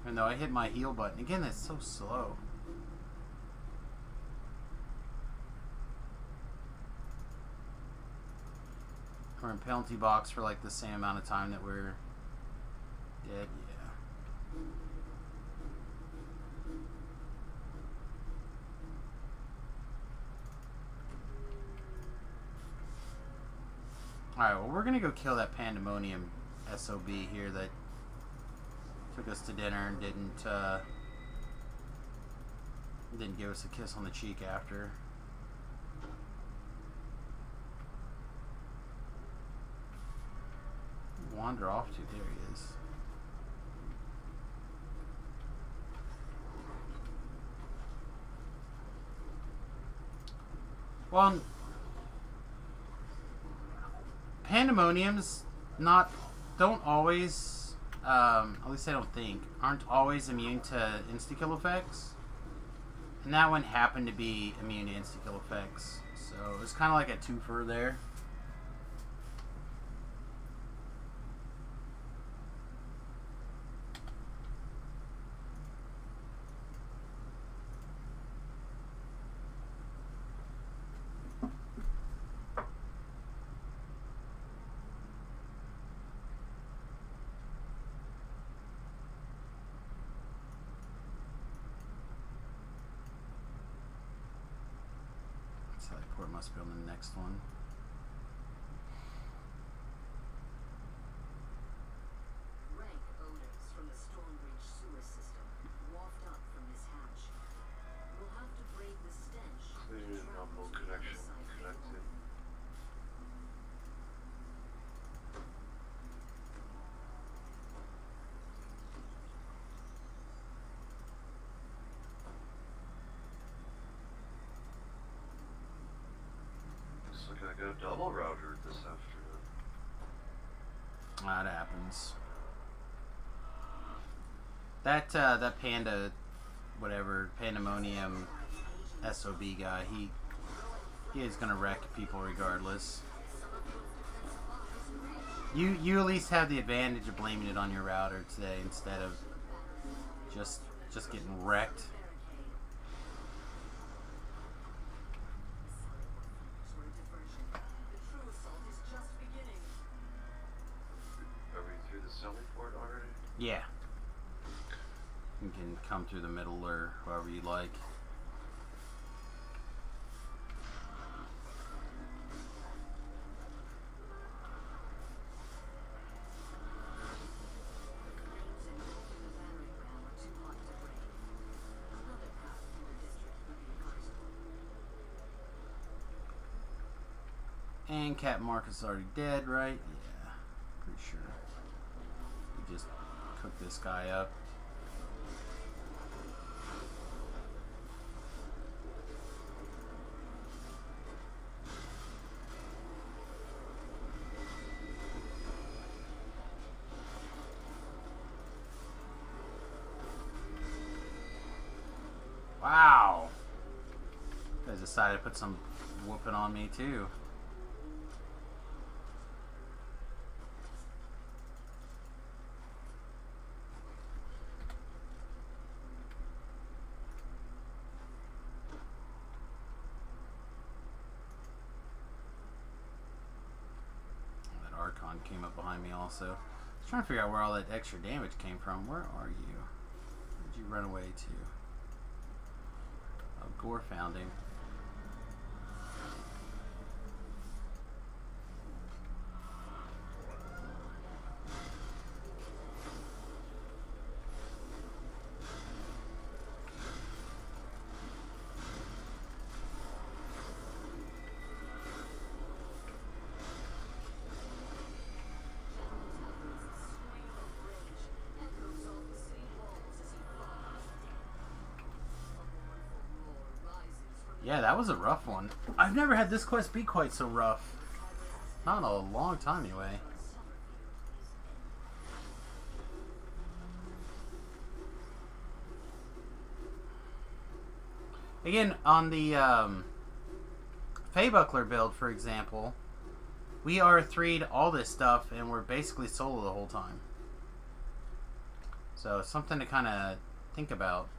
Even though I hit my heal button. Again, that's so slow. We're in penalty box for like the same amount of time that we're dead. Yeah. Alright, well, we're gonna go kill that Pandemonium SOB here that took us to dinner and didn't give us a kiss on the cheek after. Wander off to, there he is. Well, Pandemoniums don't always, at least I don't think, aren't always immune to insta-kill effects. And that one happened to be immune to insta-kill effects. So it was kind of like a twofer there. Teleport must be on the next one. Rank odors from the Stormbridge sewer system waft up from this hatch. We'll have to brave the stench. Clear normal connection connected. Looks like I got a double router this afternoon. That happens. That panda, whatever, Pandemonium SOB guy, he is gonna wreck people regardless. You at least have the advantage of blaming it on your router today instead of just getting wrecked. Are we through the selling port already? Yeah. You can come through the middle or however you like. And Captain Marcus is already dead, right? Yeah, pretty sure. We just cooked this guy up. Wow. You guys decided to put some whooping on me too. That Archon came up behind me also. I was trying to figure out where all that extra damage came from. Where are you? Where did you run away to? Oh, Gore found him. Yeah, that was a rough one. I've never had this quest be quite so rough. Not in a long time, anyway. Again, on the FireClr build, for example, we R3'd all this stuff, and we're basically solo the whole time. So, something to kind of think about.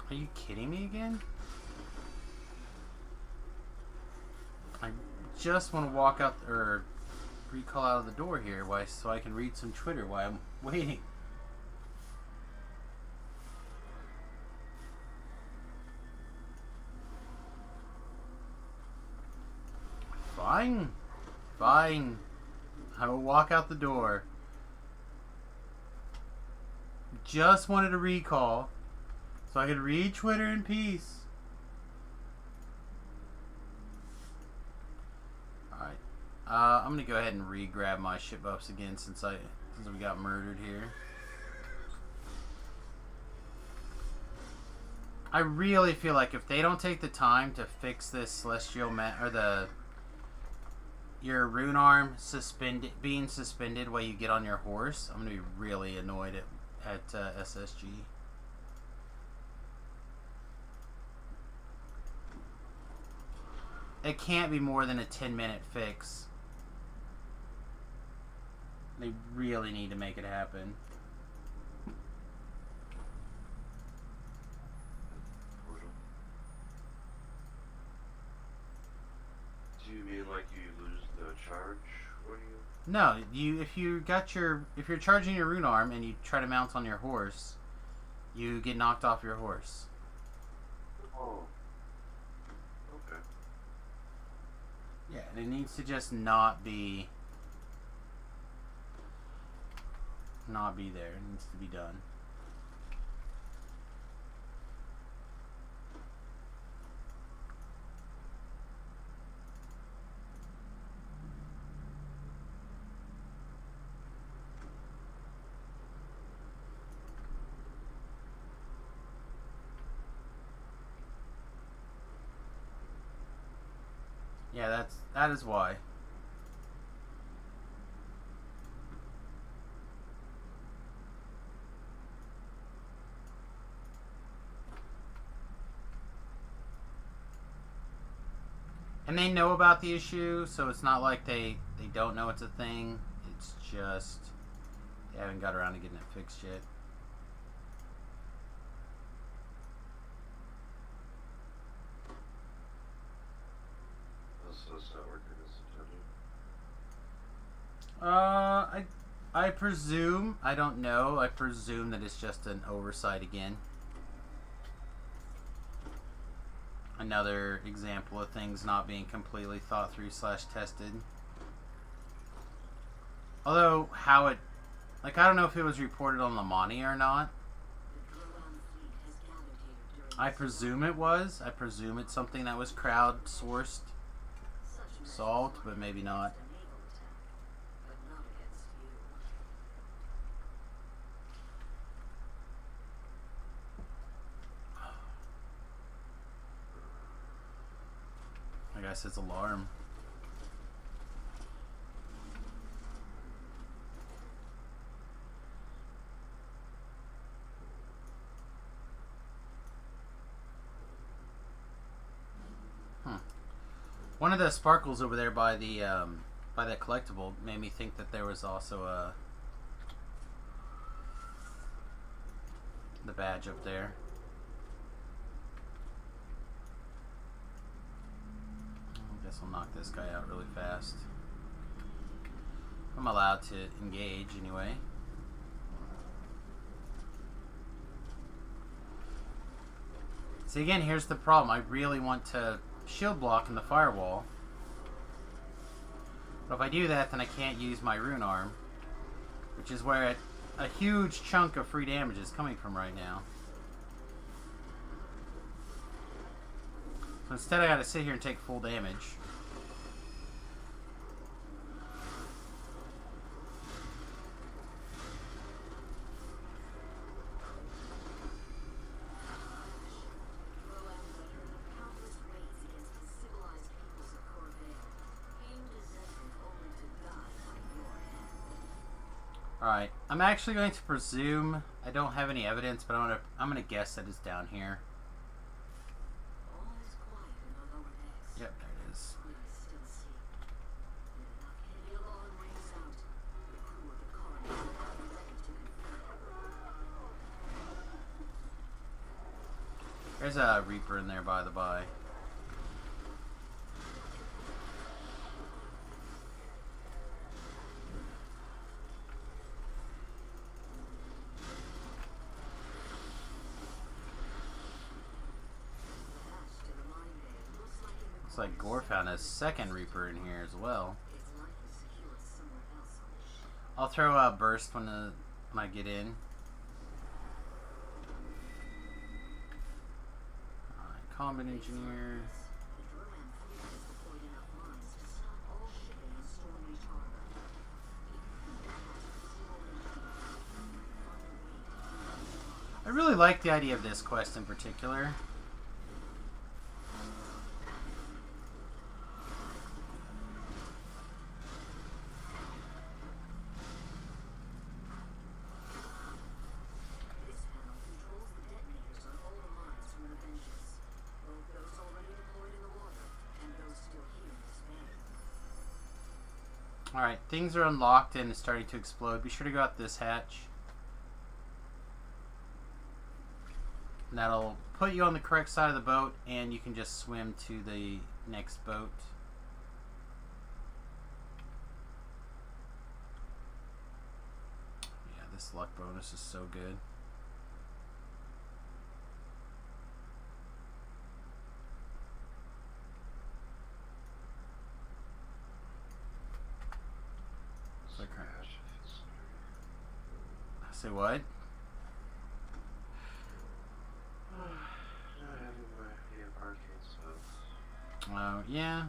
Are you kidding me again? I just want to walk out or recall out of the door here so I can read some Twitter while I'm waiting. Fine. Fine. I will walk out the door. Just wanted to recall so I could read Twitter in peace. Alright. I'm gonna go ahead and re-grab my ship ups again since we got murdered here. I really feel like if they don't take the time to fix this celestial your rune arm being suspended while you get on your horse, I'm gonna be really annoyed at SSG. It can't be more than a 10-minute fix. They really need to make it happen. Do you mean like you lose the charge when you... No, if you're charging your rune arm and you try to mount on your horse, you get knocked off your horse. Oh. Okay. Yeah, and it needs to just not be there. It needs to be done. Yeah, that is why. And they know about the issue, so it's not like they don't know it's a thing. It's just they haven't got around to getting it fixed yet. So it's not working as intended? I presume, I don't know, I presume that it's just an oversight again. Another example of things not being completely thought through / tested. Although, how it... Like, I don't know if it was reported on Lamani or not. I presume it was. I presume it's something that was crowdsourced, solved, but maybe not. I guess it's alarm. One of the sparkles over there by the by that collectible made me think that there was also the badge up there. I guess I'll knock this guy out really fast. I'm allowed to engage anyway. See, again, here's the problem. I really want to shield block in the firewall. But if I do that, then I can't use my rune arm, which is where a huge chunk of free damage is coming from right now. So instead I gotta sit here and take full damage. Alright, I'm actually going to presume, I don't have any evidence, but I'm gonna guess that it's down here. Yep, there it is. There's a Reaper in there, by the by. Looks like Gore found a second Reaper in here as well. I'll throw a burst when I get in. Alright, Combat Engineer. I really like the idea of this quest in particular. Alright, things are unlocked and it's starting to explode. Be sure to go out this hatch. And that'll put you on the correct side of the boat and you can just swim to the next boat. Yeah, this luck bonus is so good. Say what? Oh, yeah.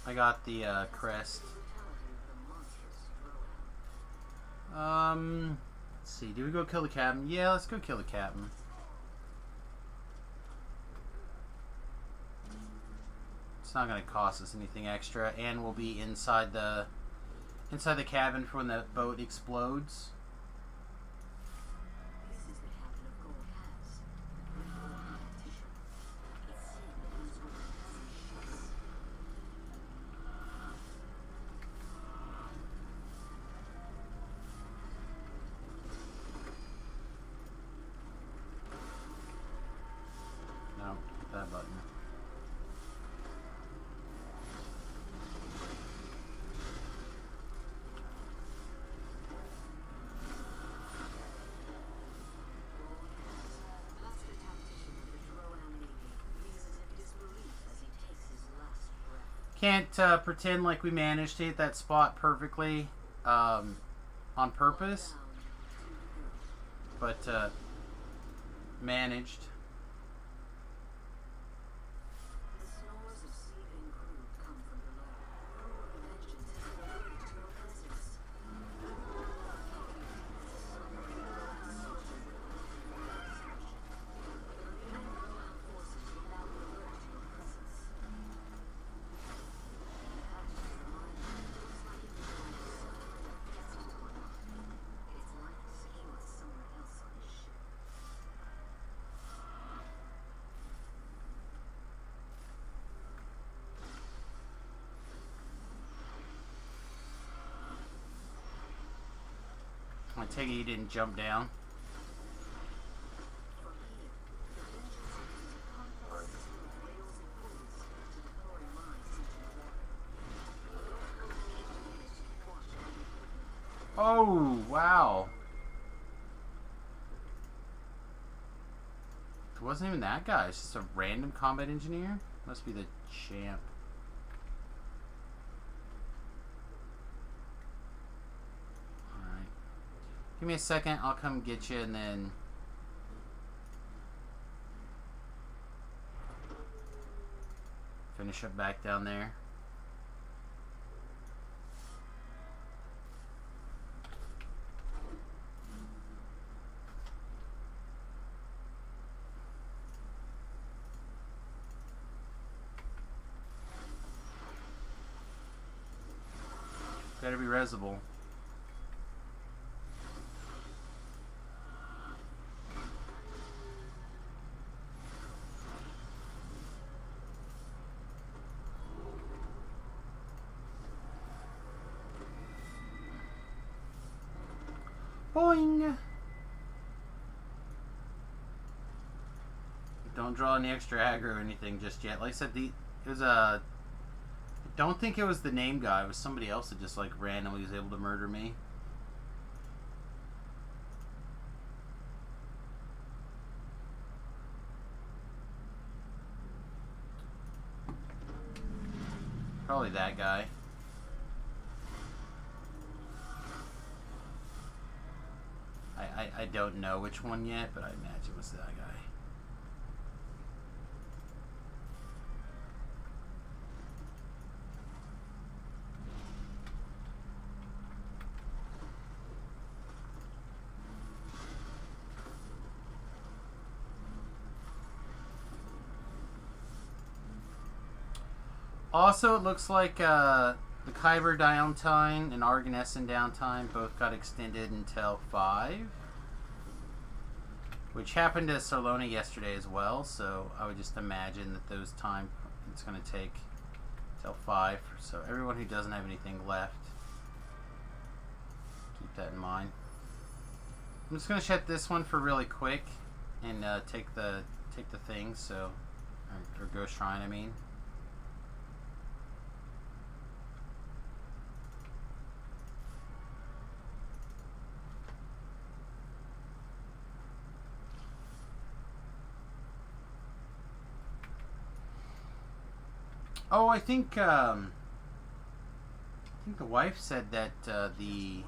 I got the crest. Let's see. Do we go kill the captain? Yeah, let's go kill the captain. It's not going to cost us anything extra, and we'll be inside the cabin for when the boat explodes. can't pretend like we managed to hit that spot perfectly on purpose, but managed. The snores of Seed and crew come from below. Vengeance has been alerted to your presence. Forces without an alert to your presence. It's like the secure somewhere else on the ship. I take it you didn't jump down. From here, the Vengeance uses a complex system of rails and pulleys to deploy mines into the water. Oh, wow. It wasn't even that guy. It's just a random combat engineer. Must be the champ. Alright. Give me a second. I'll come get you and then... finish up back down there. Better be resable. Boing! Don't draw any extra aggro or anything just yet. Like I said, it was a... I don't think it was the name guy. It was somebody else that just like randomly was able to murder me. Probably that guy. I don't know which one yet, but I imagine it was that guy. Also, it looks like the Kyber downtime and Argonessen downtime both got extended until 5. Which happened to Solona yesterday as well, so I would just imagine that those time it's going to take till 5. So everyone who doesn't have anything left, keep that in mind. I'm just going to shut this one for really quick and take the thing, so or Ghost Shrine, I mean. Oh, I think the wife said that the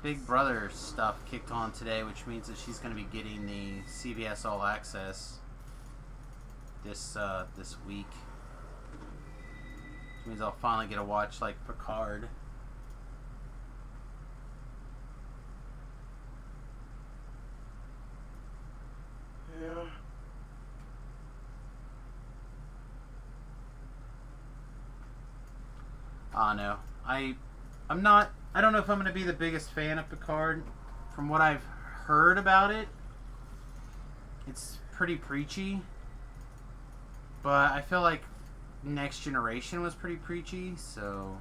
Big Brother stuff kicked on today, which means that she's going to be getting the CBS All Access this week. Which means I'll finally get to watch like Picard. Yeah. No. I'm not... I don't know if I'm going to be the biggest fan of Picard. From what I've heard about it, it's pretty preachy. But I feel like Next Generation was pretty preachy, so...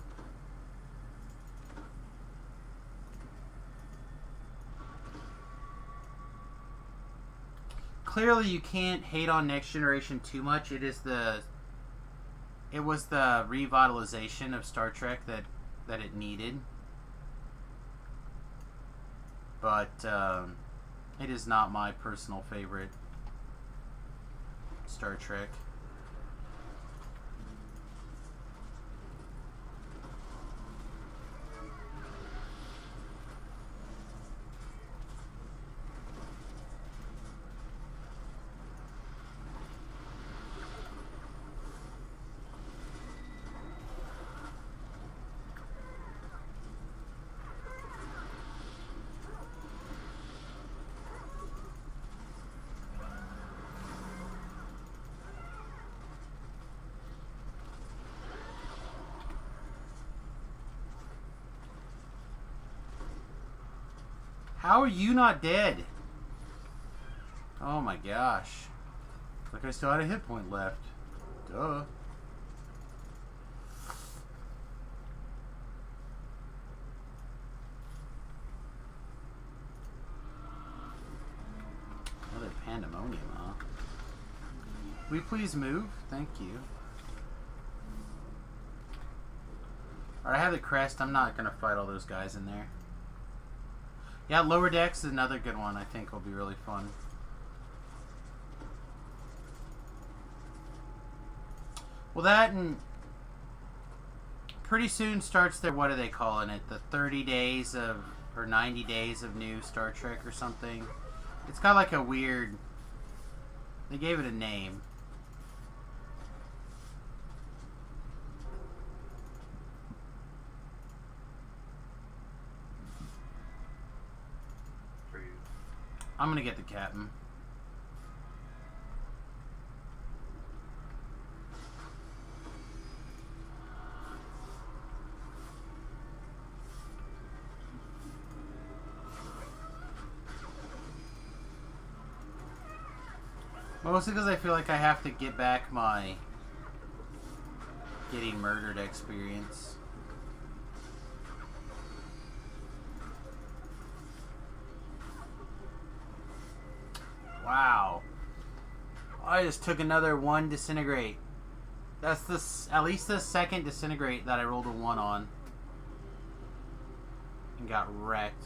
Clearly you can't hate on Next Generation too much. It was the revitalization of Star Trek that it needed. But it is not my personal favorite Star Trek. How are you not dead? Oh my gosh. Like I still had a hit point left. Duh. Another pandemonium, huh? Will you please move? Thank you. Alright, I have the crest. I'm not going to fight all those guys in there. Yeah, lower decks is another good one I think will be really fun. Well, that and pretty soon starts their, what are they calling it? The 30 days of, or 90 days of new Star Trek or something. It's got like a weird, they gave it a name. For you. I'm gonna get the captain. Mostly because I feel like I have to get back my getting murdered experience. Wow. I just took another 1 disintegrate. That's the at least the second disintegrate that I rolled a 1 on. And got wrecked.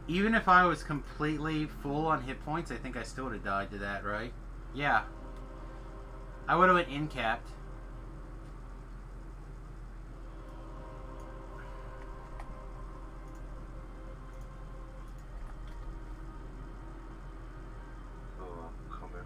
Even if I was completely full on hit points, I think I still would have died to that, right? Yeah. I would have went in-capped. Oh, come in.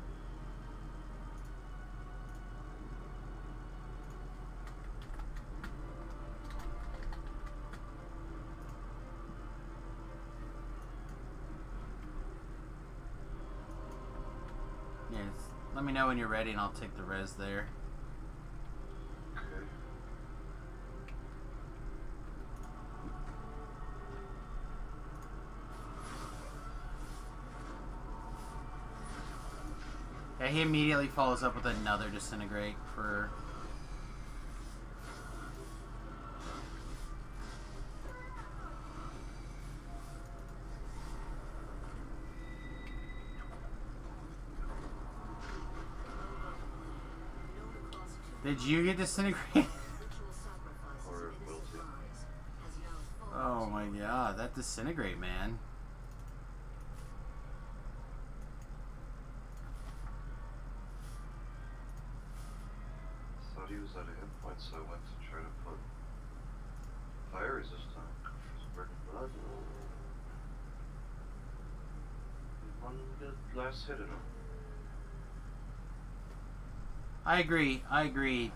Yes. Let me know when you're ready and I'll take the res there. Okay. Yeah, he immediately follows up with another disintegrate for... Did you get disintegrated? Or will to. Oh my god, that disintegrate, man. Thought he was at a hit point, so I went to try to put fire resist on him. Burning blood. One good last hit at him. I agree,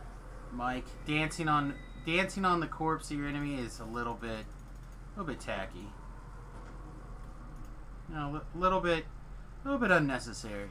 Mike. Dancing on the corpse of your enemy is a little bit tacky. You know, a little bit unnecessary.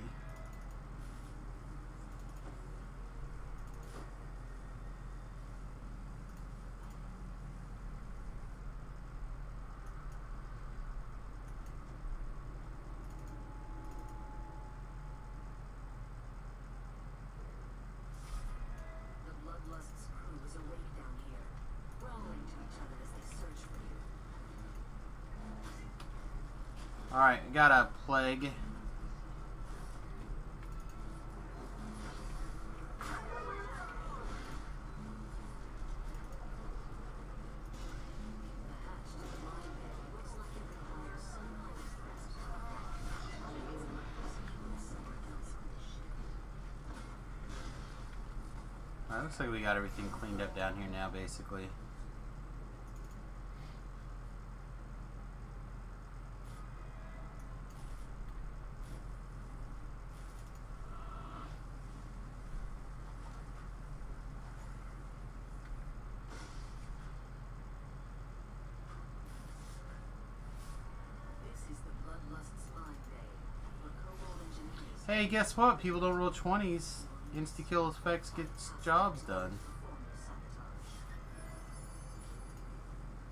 Alright, I got a plague. Alright, looks like we got everything cleaned up down here now, basically. Hey, guess what? People don't roll 20s. Insta-kill effects gets jobs done.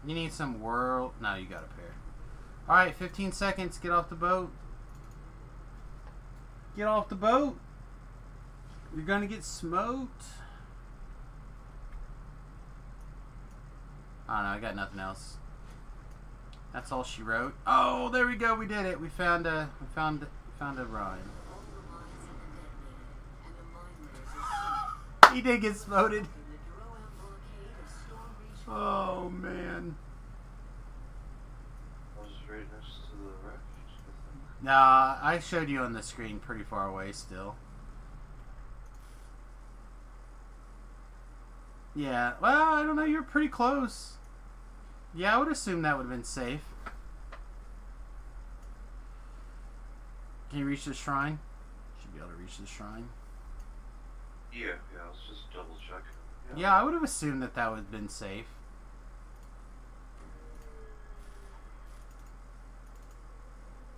You need some world. No, you got a pair. Alright, 15 seconds. Get off the boat. Get off the boat. You're going to get smoked. I don't know. I got nothing else. That's all she wrote. Oh, there we go. We did it. We found a rhyme. All the mines have been detonated, and the mine layers are He did get smoted. in the Drow blockade of Stormreach. Oh, man. I was right next to the wreck. Nah, I showed you on the screen pretty far away still. Yeah, well, I don't know. You're pretty close. Yeah, I would assume that would have been safe. Can you reach the shrine? Should be able to reach the shrine. Yeah, I was just double checking. Yeah, I would have assumed that that would have been safe.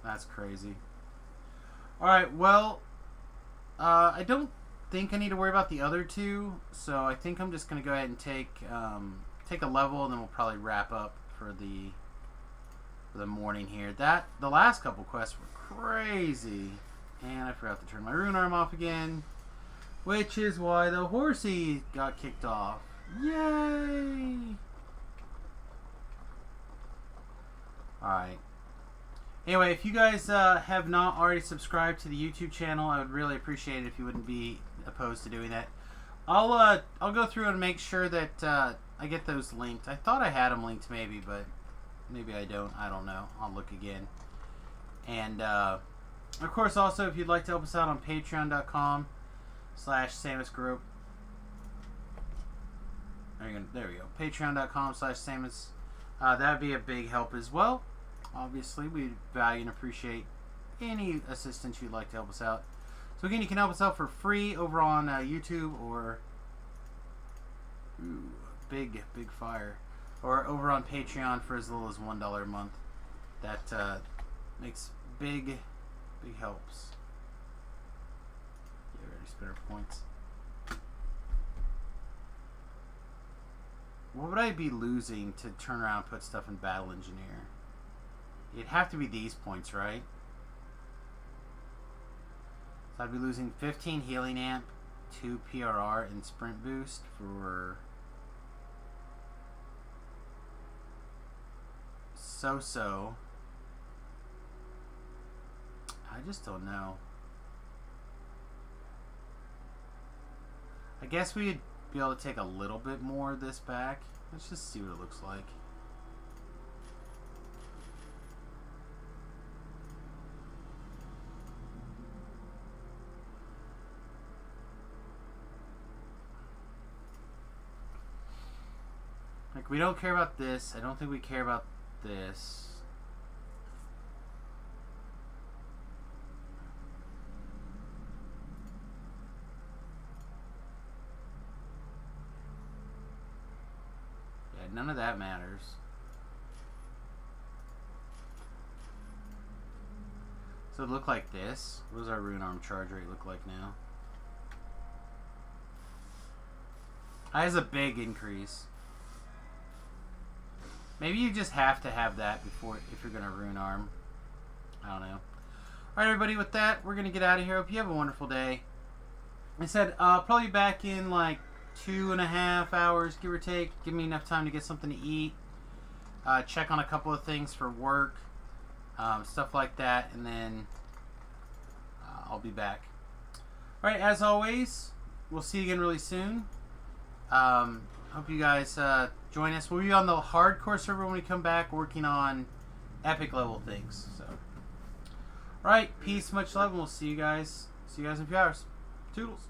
That's crazy. Alright, well, I don't think I need to worry about the other two, so I think I'm just going to go ahead and take a level, and then we'll probably wrap up for the morning here. The last couple quests were crazy, and I forgot to turn my rune arm off again, which is why the horsey got kicked off. Yay! Alright. Anyway, if you guys have not already subscribed to the YouTube channel, I would really appreciate it if you wouldn't be opposed to doing that. I'll go through and make sure that I get those linked. I thought I had them linked maybe, but maybe I don't. I don't know. I'll look again. And of course, also if you'd like to help us out on patreon.com/SamusGroup. There we go. Patreon.com/Samus. That would be a big help as well. Obviously, we value and appreciate any assistance you'd like to help us out. So again, you can help us out for free over on YouTube, or big fire, or over on Patreon for as little as $1 a month. That makes big helps. Get ready to spin our points. What would I be losing to turn around and put stuff in Battle Engineer? It'd have to be these points, right? So I'd be losing 15 healing amp, 2 PRR, and sprint boost for so. I just don't know. I guess we'd be able to take a little bit more of this back. Let's just see what it looks like. Like, we don't care about this. I don't think we care about this. Yeah, none of that matters. So it look like this. What does our rune arm charge rate look like now? That is a big increase. Maybe you just have to have that before, if you're going to rune arm. I don't know. Alright, everybody, with that, we're going to get out of here. Hope you have a wonderful day. I said, I'll probably be back in like 2.5 hours, give or take. Give me enough time to get something to eat. Check on a couple of things for work. Stuff like that. And then I'll be back. Alright, as always, we'll see you again really soon. Hope you guys join us. We'll be on the hardcore server when we come back, working on epic level things. So, all right, peace, much love, and we'll see you guys. See you guys in a few hours. Toodles.